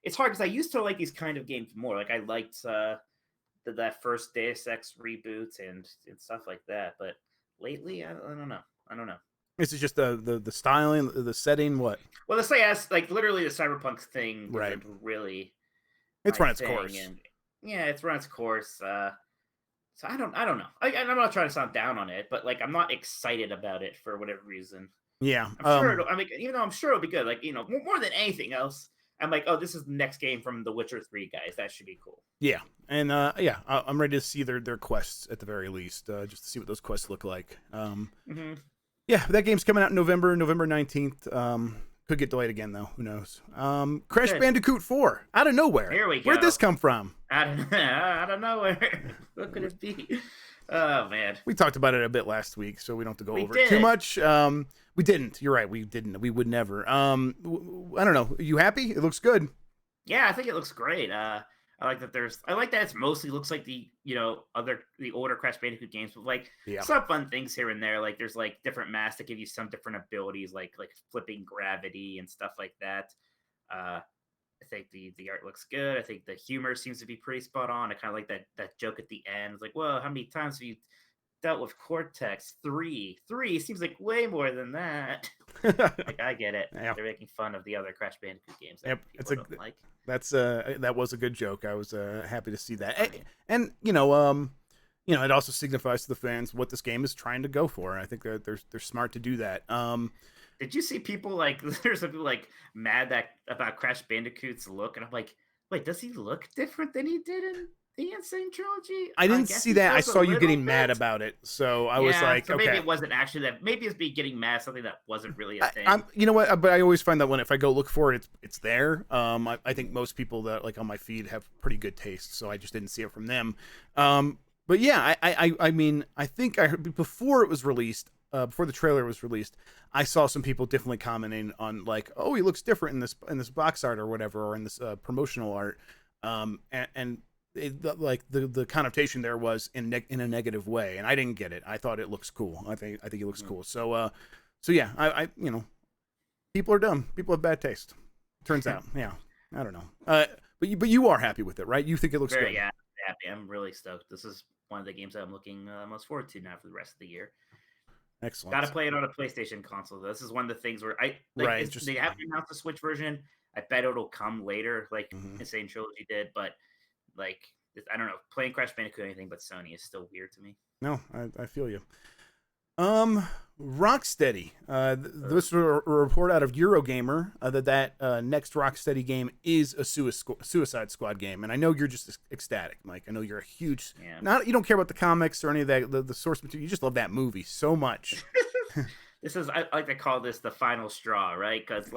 it's hard because I used to like these kind of games more. I liked that first Deus Ex reboot and stuff like that, but lately, I don't know. Is it just the styling, the setting? What? Well, the say literally the Cyberpunk thing, right? Really, it's run its course. It's run its course. So I don't know. I'm not trying to sound down on it, but I'm not excited about it for whatever reason. Yeah, I'm sure. Even though I'm sure it'll be good. More than anything else, I'm oh, this is the next game from the Witcher 3 guys. That should be cool. Yeah, and I'm ready to see their quests at the very least, just to see what those quests look like. Yeah, that game's coming out in November 19th. Could get delayed again, though. Who knows? Crash Bandicoot 4 out of nowhere. Here we go. Where'd this come from? Out of nowhere. What could it be? Oh man. We talked about it a bit last week, so we don't have to go over it too much. We didn't. You're right. We didn't. We would never. I don't know. Are you happy? It looks good. Yeah, I think it looks great. I like that it's mostly looks like the older Crash Bandicoot games, but like some fun things here and there. Like there's like different masks that give you some different abilities, like flipping gravity and stuff like that. I think the art looks good. I think the humor seems to be pretty spot on. I kind of like that joke at the end. It's like, well, how many times have you dealt with Cortex? Three seems like way more than that. Like I get it. They're making fun of the other Crash Bandicoot games. That that was a good joke. I was happy to see that, and it also signifies to the fans what this game is trying to go for. And I think that they're smart to do that. Did you see people there's some people mad about Crash Bandicoot's look, and I'm like, wait, does he look different than he did in the Insane Trilogy? I didn't see that. I saw you getting mad about it, so I was like, so okay. Maybe it wasn't actually that. Maybe it's me getting mad something that wasn't really a thing. You know what? But I always find that if I go look for it, it's there. I think most people that on my feed have pretty good taste, so I just didn't see it from them. But yeah, I mean, I think I heard before it was released. Before the trailer was released, I saw some people definitely commenting on oh, he looks different in this box art or whatever, or in this promotional art, and the connotation there was in a negative way, and I didn't get it. I thought it looks cool. I think it looks cool. So yeah, I people are dumb. People have bad taste. Turns out, yeah. I don't know. But you are happy with it, right? You think it looks good? Yeah, I'm happy. I'm really stoked. This is one of the games that I'm looking most forward to now for the rest of the year. Excellent. Got to play it on a PlayStation console. This is one of the things where they haven't announced the Switch version. I bet it'll come later, like Insane Trilogy did. But I don't know, playing Crash Bandicoot or anything but Sony is still weird to me. No, I feel you. Rocksteady. This is a report out of Eurogamer that next Rocksteady game is a Suicide Squad game, and I know you're just ecstatic, Mike. I know you're a huge. You don't care about the comics or any of that, the source material. You just love that movie so much. I like to call this the final straw, right? Because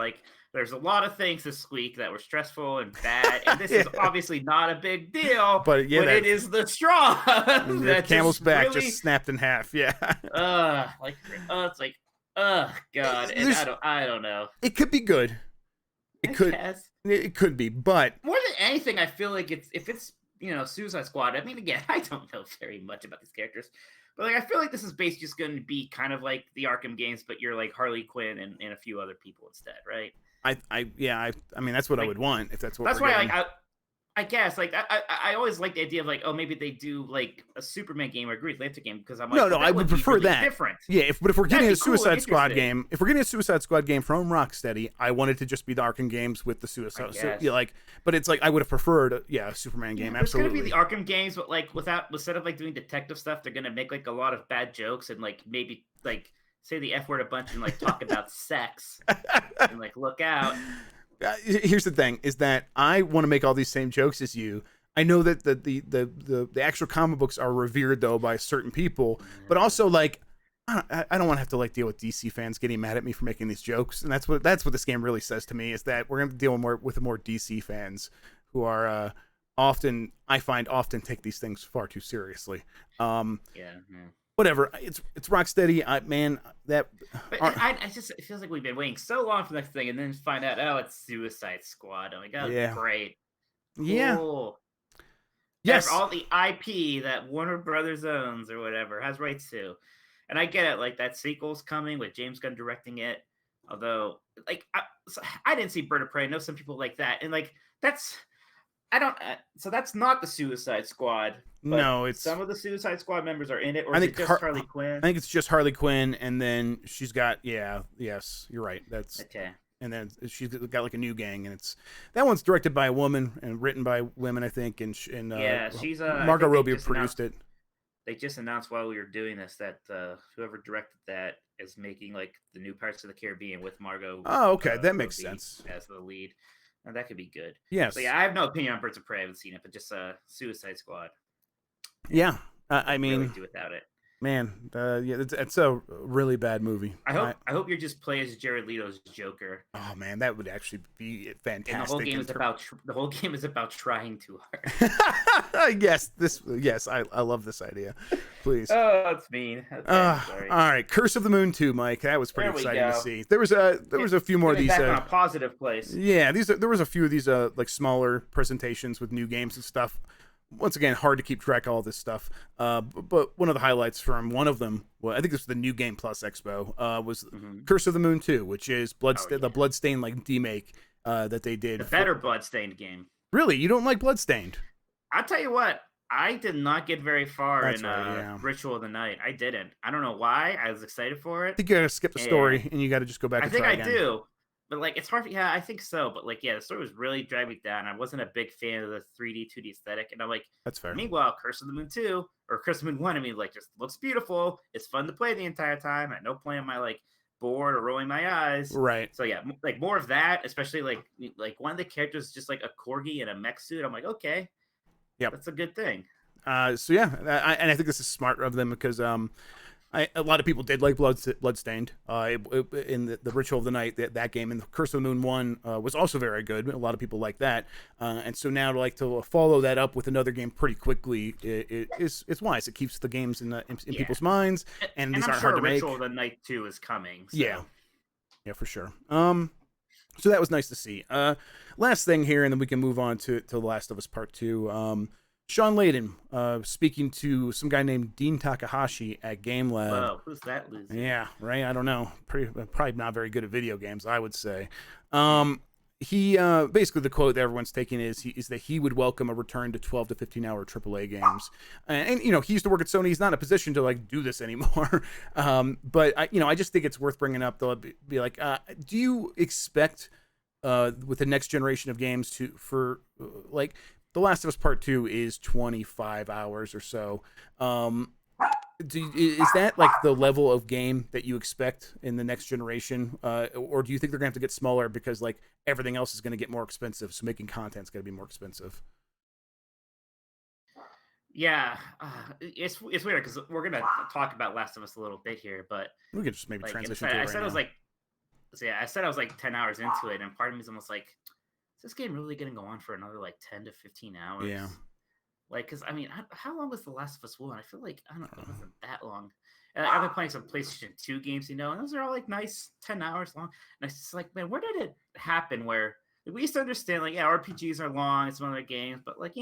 there's a lot of things this week that were stressful and bad, and this is obviously not a big deal. But it is the straw. The camel's back really just snapped in half. Yeah. It's like, oh god, and I don't know. It could be good. It could be, but more than anything, I feel like if it's Suicide Squad. I mean, again, I don't know very much about these characters. But I feel like this is basically just going to be kind of like the Arkham games, but you're like Harley Quinn and a few other people instead, right? I mean that's what I would want if that's what. That's why I guess I always like the idea of maybe they do a Superman game or a Green Lantern game because I'm like no I would prefer really that different. Yeah, but if we're getting a Suicide Squad game, from Rocksteady, I want it to just be the Arkham games with the Suicide. But it's I would have preferred a Superman game. Absolutely, it's gonna be the Arkham games, but instead of doing detective stuff, they're gonna make a lot of bad jokes and maybe say the F word a bunch and talk about sex and look out. Here's the thing: is that I want to make all these same jokes as you. I know that the actual comic books are revered though by certain people, but also I don't want to have to deal with DC fans getting mad at me for making these jokes, and that's what this game really says to me is that we're going to deal with more DC fans who are often take these things far too seriously. Whatever, it's Rocksteady, man. It feels like we've been waiting so long for the next thing, and then find out, it's Suicide Squad. Oh my god, great, yeah, cool. Yes, all the IP that Warner Brothers owns or whatever has rights to, and I get it. That sequel's coming with James Gunn directing it. Although, I didn't see Bird of Prey. I know some people like that, and that's. I don't. So that's not the Suicide Squad. No, it's some of the Suicide Squad members are in it, or is it just Harley Quinn? I think it's just Harley Quinn, and then she's got yes, you're right. That's okay. And then she's got a new gang, and that one's directed by a woman and written by women, I think. And she's Margot Robbie produced it. They just announced while we were doing this that whoever directed that is making the new Pirates of the Caribbean with Margot. Oh, okay, that makes sense as the lead. And that could be good. Yes. So I have no opinion on Birds of Prey. I haven't seen it, but just Suicide Squad. Yeah, I mean, really do without it. man, yeah, it's a really bad movie. I hope you just play as Jared Leto's Joker. Oh man, that would actually be fantastic. And the whole game is about trying too hard. Yes, I love this idea. Please. Oh, that's mean. Okay, sorry. All right, Curse of the Moon 2, Mike. That was pretty exciting to see. There was a few more of these. Back on a positive place. Yeah, there was a few of these like smaller presentations with new games and stuff. Once again, hard to keep track of all this stuff. But one of the highlights from one of them, well, I think this was the New Game Plus Expo, was Curse of the Moon 2, which is the Bloodstained like remake that they did. The better Bloodstained game. Really? You don't like Bloodstained? I'll tell you what. I did not get very far in Ritual of the Night. I didn't. I don't know why. I was excited for it. I think you gotta skip the story and you gotta just go back. I think I do. But like, it's hard. Yeah, I think so. But like, yeah, the story was really dragging me down. I wasn't a big fan of the 3D, 2D aesthetic, and I'm like, that's fair. Meanwhile, Curse of the Moon 2 or Curse of the Moon 1, I mean, like, just looks beautiful. It's fun to play the entire time. At no point am I like bored or rolling my eyes. Right. So yeah, like more of that, especially like one of the characters just like a corgi in a mech suit. I'm like, okay, yeah, that's a good thing. So yeah, and I think this is smart of them because a lot of people did like Bloodstained. In the Ritual of the Night, that game, and the Curse of the Moon 1 was also very good. A lot of people like that, and so now to follow that up with another game pretty quickly it's wise. It keeps the games in people's minds, and these aren't hard to make. Ritual of the Night 2 is coming. So. Yeah, for sure. So that was nice to see. Last thing here, and then we can move on to The Last of Us Part 2. Sean Layden speaking to some guy named Dean Takahashi at Game Lab. Whoa, who's that loser? Yeah, right. I don't know. Probably not very good at video games, I would say. He basically, the quote that everyone's taking is that he would welcome a return to 12 to 15 hour AAA games. And he used to work at Sony. He's not in a position to like do this anymore. But I just think it's worth bringing up. They'll be like, do you expect with the next generation of games for The Last of Us Part 2 is 25 hours or so. Is that like the level of game that you expect in the next generation? Or do you think they're going to have to get smaller because like everything else is going to get more expensive, so making content's going to be more expensive? Yeah, it's weird because we're going to talk about Last of Us a little bit here, but we could just maybe transition to it I said I was like 10 hours into it, and part of me is almost like, is this game really going to go on for another like 10 to 15 hours? Yeah. Like, because I mean, how long was The Last of Us 1? I feel like, I don't know, it wasn't that long. I've been playing some PlayStation 2 games, and those are all like nice 10 hours long. And it's just like, man, where did it happen where we used to understand, like, yeah, RPGs are long, it's one of the games, but like,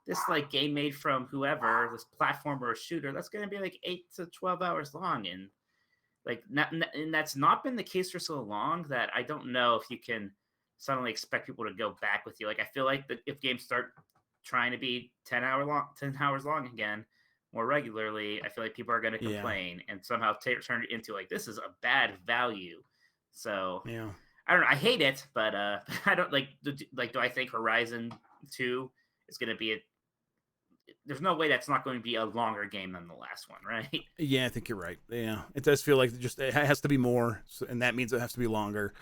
this like game made from whoever, this platformer or shooter, that's going to be like 8 to 12 hours long. And like, and that's not been the case for so long that I don't know if you can suddenly expect people to go back with you. Like, I feel like that if games start trying to be 10 hours long again more regularly, I feel like people are going to complain and somehow turn it into like, this is a bad value. So yeah, I don't know. I hate it, but I don't do I think Horizon 2 is going to be there's no way that's not going to be a longer game than the last one, right? Yeah, I think you're right. Yeah, it does feel like it has to be more, and that means it has to be longer.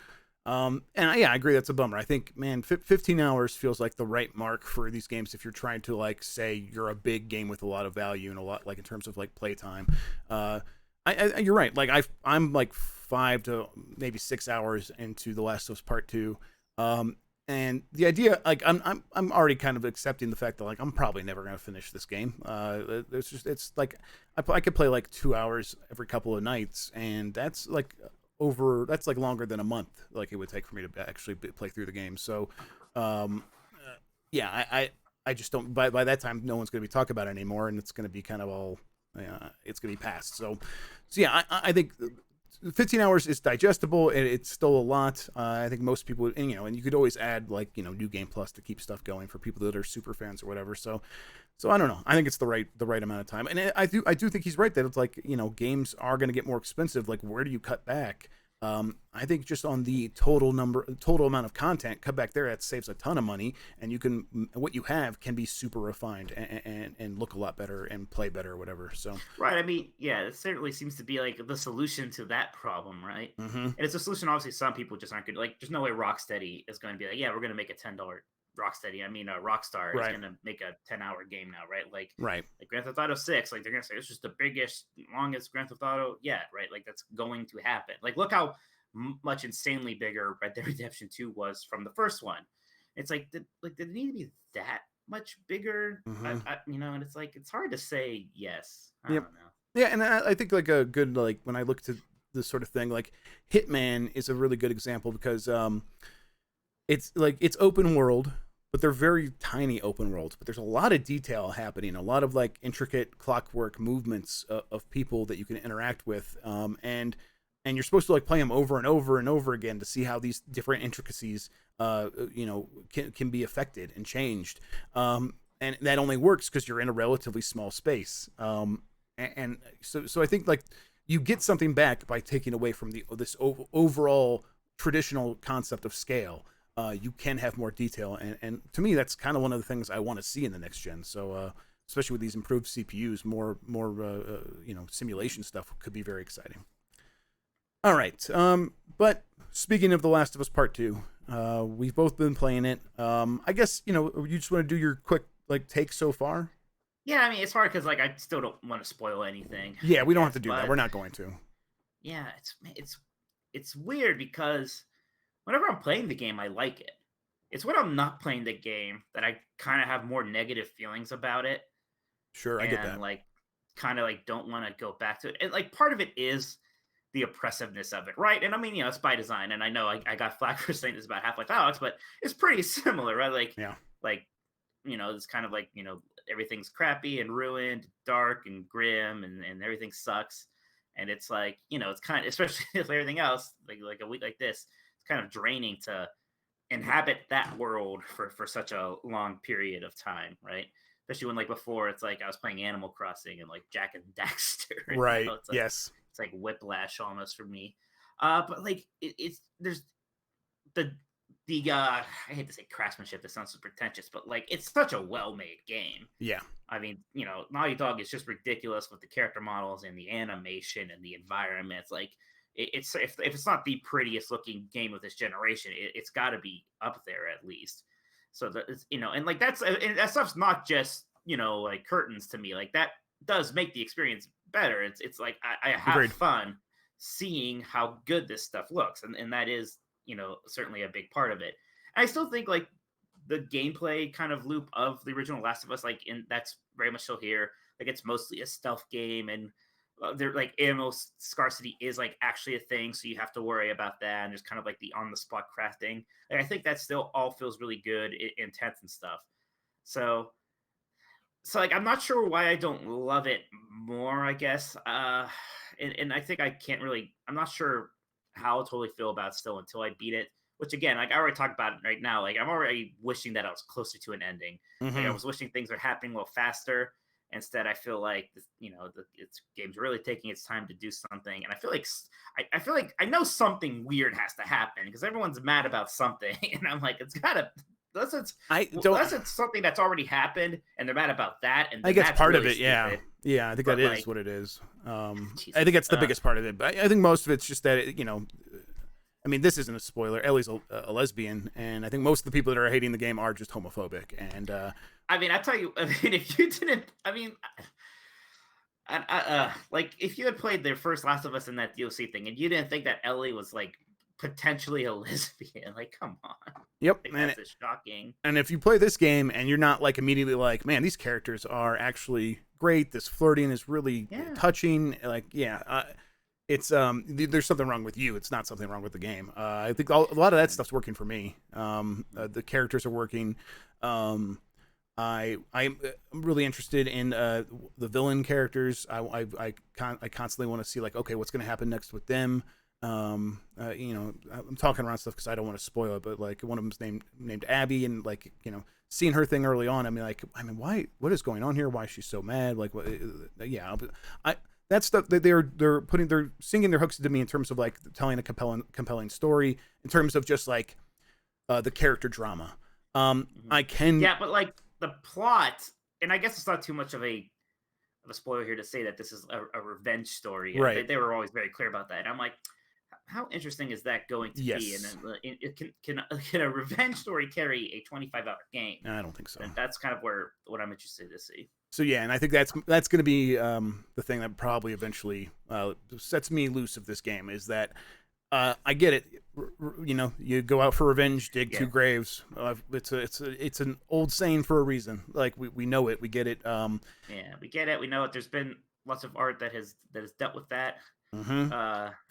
And I agree, that's a bummer. I think, man, 15 hours feels like the right mark for these games if you're trying to like say you're a big game with a lot of value and a lot like in terms of like playtime. You're right. Like I'm like 5 to maybe 6 hours into The Last of Us Part 2. And the idea, like I'm already kind of accepting the fact that like I'm probably never gonna finish this game. It's like I could play like 2 hours every couple of nights, and that's like longer than a month like it would take for me to actually play through the game. So I just don't, by that time no one's going to be talking about it anymore, and it's going to be kind of all it's going to be past. So yeah, I think 15 hours is digestible, and it's still a lot. I think most people, and you could always add like New Game Plus to keep stuff going for people that are super fans or whatever. So I don't know. I think it's the right amount of time, and I do think he's right that it's like games are going to get more expensive. Like, where do you cut back? I think just on the total amount of content, cut back there, that saves a ton of money, and what you have can be super refined and look a lot better and play better or whatever. So right, I mean, yeah, it certainly seems to be like the solution to that problem, right? Mm-hmm. And it's a solution. Obviously, some people just aren't good. Like, there's no way Rocksteady is going to be like, yeah, we're going to make a $10 Rockstar is Right. gonna make a 10-hour game now, right? Right. Like Grand Theft Auto 6, like they're gonna say it's just the biggest, longest Grand Theft Auto yet, right? Like that's going to happen. Like look how much insanely bigger Red Dead Redemption 2 was from the first one. It's like did it need to be that much bigger? Mm-hmm. And it's like it's hard to say yes. I Yep. don't know. Yeah, and I think like a good like when I look to this sort of thing, like Hitman is a really good example because it's like it's open world, but they're very tiny open worlds. But there's a lot of detail happening, a lot of like intricate clockwork movements of people that you can interact with, and you're supposed to like play them over and over and over again to see how these different intricacies, can be affected and changed. And that only works because you're in a relatively small space. And so I think like you get something back by taking away from this overall traditional concept of scale. You can have more detail, and to me that's kind of one of the things I want to see in the next gen. So especially with these improved CPUs, more simulation stuff could be very exciting. All right, but speaking of The Last of Us Part 2, we've both been playing it. I guess you just want to do your quick like take so far. Yeah, I mean it's hard because like I still don't want to spoil anything. Yeah, we don't have Yes, to do that. We're not going to. yeah, it's weird because whenever I'm playing the game, I like it. It's when I'm not playing the game that I kind of have more negative feelings about it, Sure, I get and that. like kind of like don't want to go back to it. And like part of it is the oppressiveness of it, right? And I mean, it's by design. And I know I got flack for saying this about Half-Life Alex, but it's pretty similar, right? Yeah. Like it's kind of like everything's crappy and ruined, dark and grim, and everything sucks. And it's like it's kind of, especially if everything else like a week like this, it's kind of draining to inhabit that world for such a long period of time, right? Especially when like before it's like I was playing Animal Crossing and like Jack and Daxter. Right. It's like Yes. it's like whiplash almost for me. But like it's there's the I hate to say craftsmanship, this sounds so pretentious, but like it's such a well-made game. Yeah. I mean, Naughty Dog is just ridiculous with the character models and the animation and the environments. Like it's if it's not the prettiest looking game of this generation, it's got to be up there at least. So that it's, and like and that stuff's not just like curtains to me. Like that does make the experience better. It's like I have Agreed. fun seeing how good this stuff looks, and that is certainly a big part of it. And I still think like the gameplay kind of loop of the original Last of Us, that's very much still here. Like it's mostly a stealth game, and there like ammo scarcity is like actually a thing, so you have to worry about that. And there's kind of like the on the spot crafting. Like, I think that still all feels really good, intense and stuff. So like I'm not sure why I don't love it more. I guess, and I think I can't really. I'm not sure how I totally feel about it still until I beat it. Which again, like I already talked about it right now. Like I'm already wishing that I was closer to an ending. Like I was wishing things were happening a little faster. Instead, I feel like it's game's really taking its time to do something, and I feel like I know something weird has to happen because everyone's mad about something, and I'm like, it's gotta. Unless it's something that's already happened and they're mad about that, and I think that's part really of it. Yeah, stupid. yeah. I think But, that is like, what it is. Jesus, I think that's the biggest part of it. But I think most of it's just that I mean, this isn't a spoiler. Ellie's a lesbian, and I think most of the people that are hating the game are just homophobic. And I mean, I tell you, I mean, if you didn't, I mean, like if you had played the first Last of Us in that DLC thing, and you didn't think that Ellie was like potentially a lesbian, like come on. Yep, Like, that's shocking. And if you play this game and you're not like immediately like, man, these characters are actually great. This flirting is really touching. Like, it's there's something wrong with you. It's not something wrong with the game. I think a lot of that stuff's working for me. The characters are working. I'm really interested in the villain characters. I constantly want to see like, okay, what's going to happen next with them. I'm talking around stuff because I don't want to spoil it, but like one of them's named Abby, and like seeing her thing early on, why? What is going on here? Why is she so mad? Like, that stuff that they're singing their hooks into me in terms of like telling a compelling story, in terms of just like the character drama. But like the plot, and I guess it's not too much of a spoiler here to say that this is a revenge story. Right. They were always very clear about that. And I'm like, how interesting is that going to be? And Yes. then can a revenge story carry a 25-hour game? I don't think so. And that's kind of what I'm interested to see. So yeah, and I think that's going to be the thing that probably eventually sets me loose of this game is that I get it. You know, you go out for revenge, dig two graves. It's an old saying for a reason. Like we know it, we get it. Yeah, we get it. We know it. There's been lots of art that has dealt with that. Mm-hmm.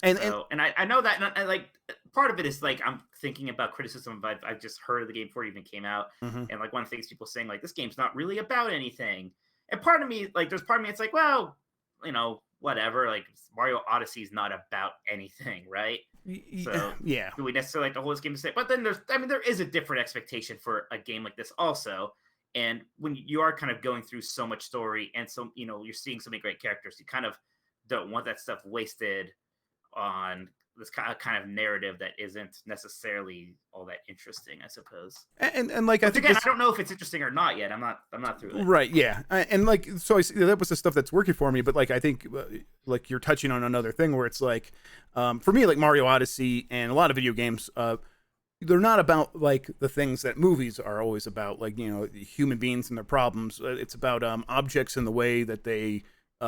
And I know that, and like part of it is like I'm thinking about criticism. I've just heard of the game before it even came out, and like one of the things people saying like this game's not really about anything. And part of me, like, there's part of me, it's like, well, you know, whatever. Like Mario Odyssey is not about anything, right? So yeah, do we necessarily like the whole this game to say? But then there is a different expectation for a game like this also. And when you are kind of going through so much story and so, you know, you're seeing so many great characters, you kind of don't want that stuff wasted on this kind of narrative that isn't necessarily all that interesting, I suppose. And like, I think again, I don't know if it's interesting or not yet. I'm not through it. Right. Yeah. And like, so that was the stuff that's working for me. But like, I think like you're touching on another thing where it's like, for me, like Mario Odyssey and a lot of video games, they're not about like the things that movies are always about, like, you know, human beings and their problems. It's about objects and the way that they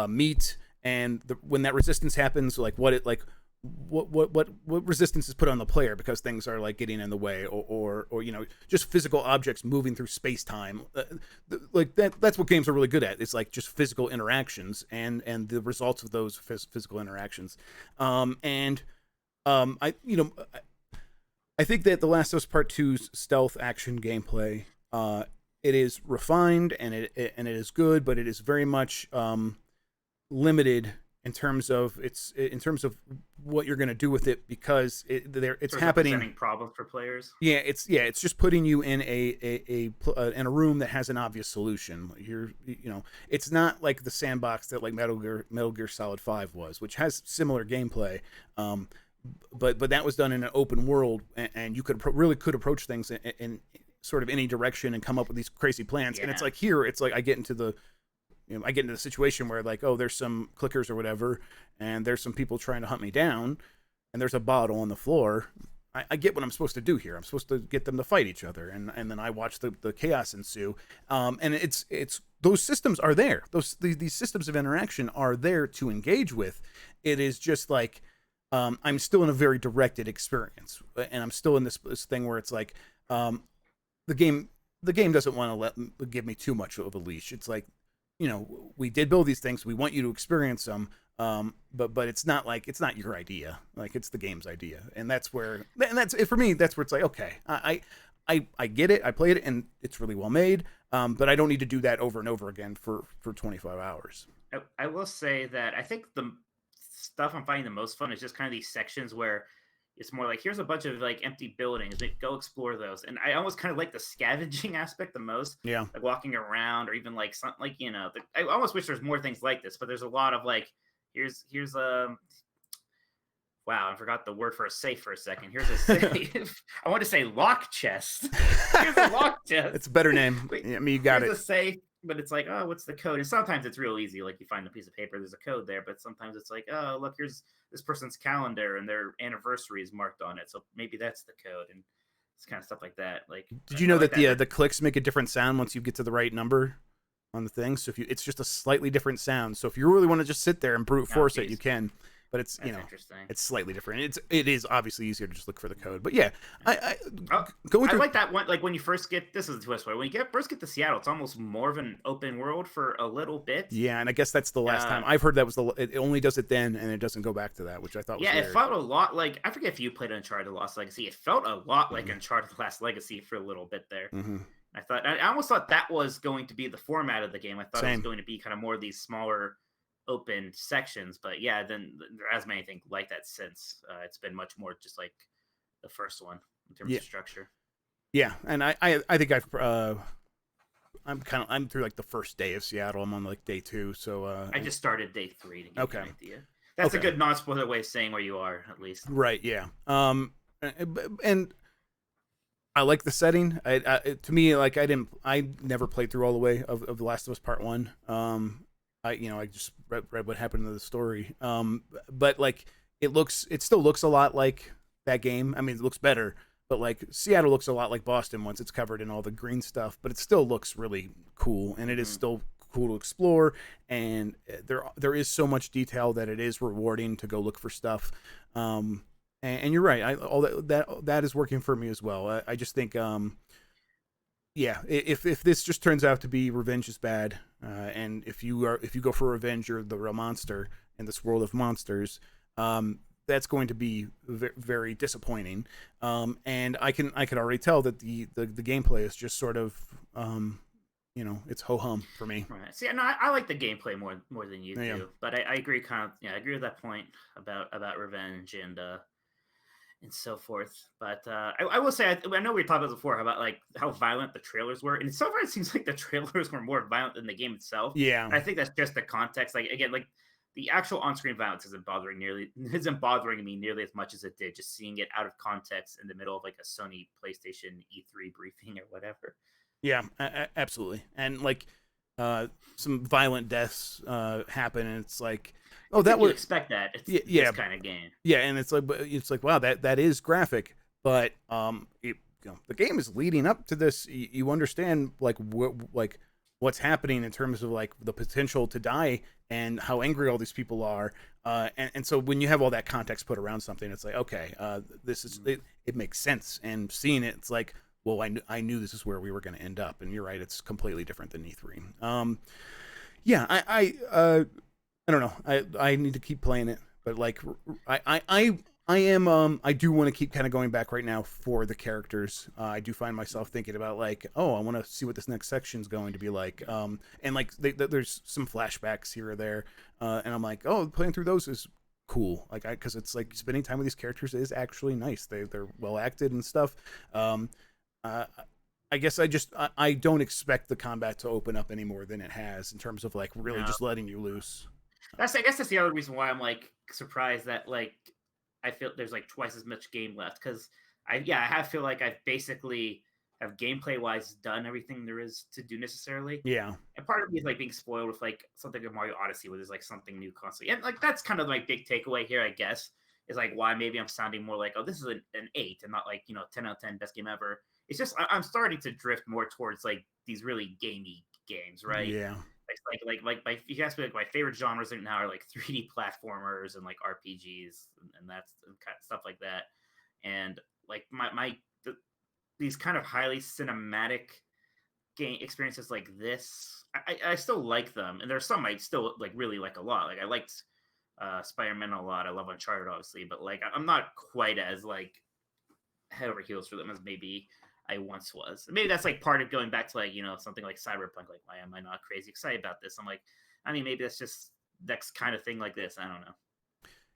meet, and when that resistance happens, like what resistance is put on the player because things are like getting in the way, or you know, just physical objects moving through space time, like that's what games are really good at. It's like just physical interactions and the results of those physical interactions. I think that The Last of Us Part 2's stealth action gameplay, it is refined and it is good, but it is very much limited in terms of what you're going to do with it, because it's happening. Presenting problems for players. Yeah, it's just putting you in in a room that has an obvious solution. It's not like the sandbox that like Metal Gear Solid 5 was, which has similar gameplay. But that was done in an open world, and you could approach things in sort of any direction and come up with these crazy plans. Yeah. And it's like here, it's like I get into the situation where like, oh, there's some clickers or whatever, and there's some people trying to hunt me down, and there's a bottle on the floor. I get what I'm supposed to do here. I'm supposed to get them to fight each other, and then I watch the chaos ensue. And it's those systems are there. These systems of interaction are there to engage with. It is just like, I'm still in a very directed experience, and I'm still in this thing where it's like, the game doesn't want to give me too much of a leash. It's like, you know, we did build these things, we want you to experience them, but it's not your idea. Like, it's the game's idea, and that's for me. That's where it's like, okay, I get it, I played it, and it's really well made, but I don't need to do that over and over again for 25 hours. I will say that I think the stuff I'm finding the most fun is just kind of these sections where it's more like, here's a bunch of like empty buildings, go explore those. And I almost kind of like the scavenging aspect the most. Yeah, like walking around, or even like something like, you know, I almost wish there's more things like this, but there's a lot of like, here's wow, I forgot the word for a safe for a second. Here's a safe. I want to say lock chest. Here's a lock chest. It's a better name. I mean, you got it. Here's a safe. But it's like, oh, what's the code? And sometimes it's real easy. Like, you find a piece of paper, there's a code there. But sometimes it's like, oh, look, here's this person's calendar and their anniversary is marked on it. So maybe that's the code. And it's kind of stuff like that. Like, did you know that the clicks make a different sound once you get to the right number on the thing? So it's just a slightly different sound. So if you really want to just sit there and brute force it, you can. But it's, you know, it's slightly different. It is obviously easier to just look for the code. But yeah, I like that one. Like, when you first get, this is the twist way, when you first get to Seattle, it's almost more of an open world for a little bit. Yeah, and I guess that's the last time I've heard that was it only does it then, and it doesn't go back to that, which I thought was weird. It felt a lot like, I forget if you played Uncharted: The Lost Legacy. It felt a lot like Uncharted: The Last Legacy for a little bit there. I almost thought that was going to be the format of the game. I thought it was going to be kind of more of these smaller open sections, but yeah, then there hasn't been anything like that since. It's been much more just like the first one in terms of structure. Yeah, and I think I'm through like the first day of Seattle. I'm on like day 2, so I just started day 3 to give you an idea. That's a good non-spoiler way of saying where you are, at least. Right. Yeah. And I like the setting. To me, like, I never played through all the way of The Last of Us Part 1. I just read what happened to the story. But like, it still looks a lot like that game. I mean, it looks better, but like Seattle looks a lot like Boston once it's covered in all the green stuff, but it still looks really cool, and it is still cool to explore, and there is so much detail that it is rewarding to go look for stuff. And you're right, all that is working for me as well. I just think yeah, if this just turns out to be revenge is bad, and if you go for revenge, you're the real monster in this world of monsters, that's going to be very disappointing. And I can already tell that the gameplay is just sort of it's ho hum for me. Right. See, no, I like the gameplay more than you do, but I agree I agree with that point about revenge and so forth. But I will say, I know we talked about before about like how violent the trailers were, and so far it seems like the trailers were more violent than the game itself. Yeah, and I think that's just the context. Like again, like the actual on-screen violence isn't bothering me nearly as much as it did just seeing it out of context in the middle of like a Sony PlayStation E3 briefing or whatever. Yeah, absolutely. And like some violent deaths happen, and it's like, oh, that would expect that. It's this kind of game. Yeah, and it's like wow, that is graphic, but the game is leading up to this. You understand like what's happening in terms of like the potential to die and how angry all these people are. And so when you have all that context put around something, it's like, okay, this is it makes sense. And seeing it, it's like, well, I knew this is where we were going to end up, and you're right, it's completely different than E3. Yeah, I don't know. I need to keep playing it, but like I am I do want to keep kind of going back right now for the characters. I do find myself thinking about like, oh, I want to see what this next section's going to be like. And like there's some flashbacks here or there, and I'm like, oh, playing through those is cool. Like because it's like spending time with these characters is actually nice. They're well acted and stuff. I guess I don't expect the combat to open up any more than it has in terms of like really just letting you loose. I guess that's the other reason why I'm like surprised that like I feel there's like twice as much game left, because I feel like I've basically have gameplay wise done everything there is to do necessarily. Yeah. And part of me is like being spoiled with like something like Mario Odyssey where there's like something new constantly. And like that's kind of my big takeaway here, I guess, is like why maybe I'm sounding more like, oh, this is an 8 and not like, 10 out of 10 best game ever. It's just I'm starting to drift more towards like these really gamey games, right? Yeah. Like if you ask me, like my favorite genres right now are like 3D platformers and like RPGs and that's kind of stuff like that. And like these kind of highly cinematic game experiences like this, I still like them, and there's some I still like really like a lot. Like I liked Spider-Man a lot. I love Uncharted, obviously, but like I'm not quite as like head over heels for them as maybe I once was. Maybe that's like part of going back to like something like Cyberpunk. Like, why am I not crazy excited about this? I'm like, I mean, maybe that's just next kind of thing like this. I don't know.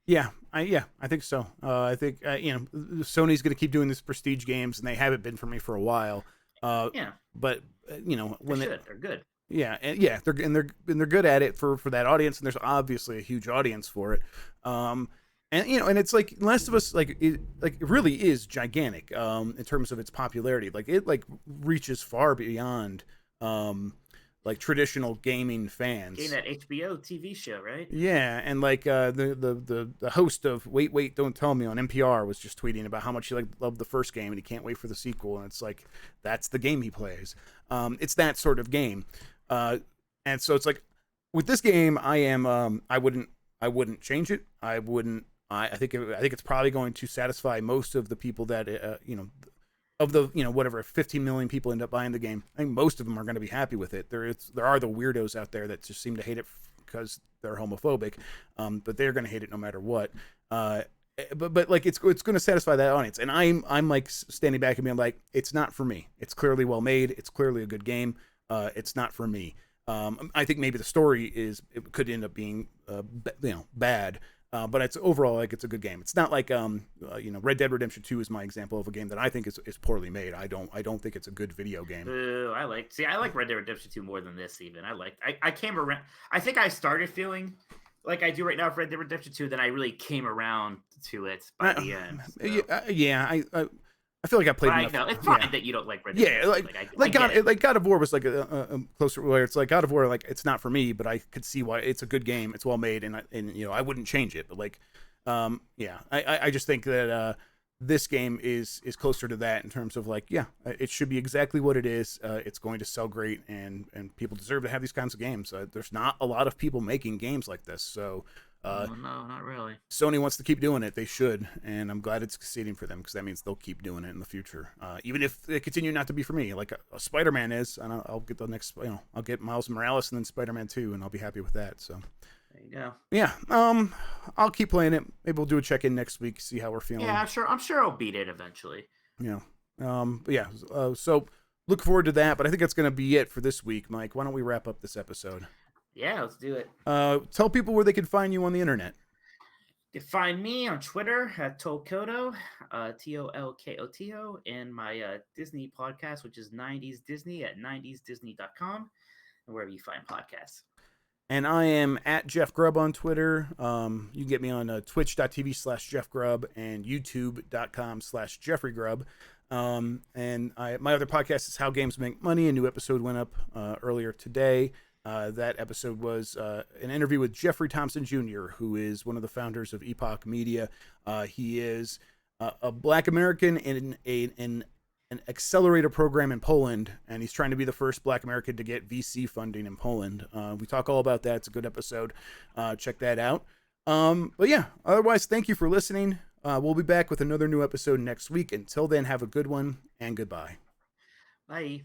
Yeah, I think so. I think Sony's going to keep doing this prestige games, and they haven't been for me for a while. Yeah, but when they're good. Yeah, and they're good at it for that audience, and there's obviously a huge audience for it. And and it's like Last of Us, it really is gigantic in terms of its popularity. Like it reaches far beyond like traditional gaming fans. Getting that HBO TV show, right? Yeah, and like the host of Wait Don't Tell Me on NPR was just tweeting about how much he loved the first game and he can't wait for the sequel, and it's like that's the game he plays. It's that sort of game, and so it's like with this game, I wouldn't change it. I think it's probably going to satisfy most of the people that of the whatever 15 million people end up buying the game. I think most of them are going to be happy with it. There are the weirdos out there that just seem to hate it because they're homophobic, but they're going to hate it no matter what. But like it's going to satisfy that audience, and I'm like standing back and being like, it's not for me. It's clearly well made. It's clearly a good game. It's not for me. I think maybe the story it could end up being bad. But it's overall like it's a good game. It's not like Red Dead Redemption 2 is my example of a game that I think is poorly made. I don't think it's a good video game. I like Red Dead Redemption 2 more than this even. I came around. I think I started feeling like I do right now for Red Dead Redemption 2, then I really came around to it by the end. So. I feel like I played enough. I know it's fine that you don't like Red Dead. Yeah, God of War was like a closer where it's like God of War, like it's not for me, but I could see why it's a good game. It's well made, and I wouldn't change it. But like Yeah, I just think that this game is closer to that in terms of like, yeah, it should be exactly what it is. It's going to sell great, and people deserve to have these kinds of games. There's not a lot of people making games like this, so Oh no, not really. Sony wants to keep doing it. They should, and I'm glad it's succeeding for them because that means they'll keep doing it in the future. Even if they continue not to be for me, like a Spider-Man is, and I'll get the next, I'll get Miles Morales and then Spider-Man 2, and I'll be happy with that. So There you go. yeah, I'll keep playing it. Maybe we'll do a check-in next week, see how we're feeling. Yeah, I'm sure I'll beat it eventually. Yeah. But yeah. So look forward to that. But I think that's gonna be it for this week, Mike. Why don't we wrap up this episode? Yeah, let's do it. Tell people where they can find you on the internet. You can find me on Twitter at Tolkoto, Tolkoto, and my Disney podcast, which is 90s Disney at 90sdisney.com, and wherever you find podcasts. And I am at Jeff Grubb on Twitter. You can get me on twitch.tv/Jeff Grubb and youtube.com/Jeffrey Grubb. And my other podcast is How Games Make Money. A new episode went up earlier today. That episode was an interview with Jeffrey Thompson Jr., who is one of the founders of Epoch Media. He is a Black American in an accelerator program in Poland, and he's trying to be the first Black American to get VC funding in Poland. We talk all about that. It's a good episode. Check that out. But yeah, otherwise, thank you for listening. We'll be back with another new episode next week. Until then, have a good one, and goodbye. Bye.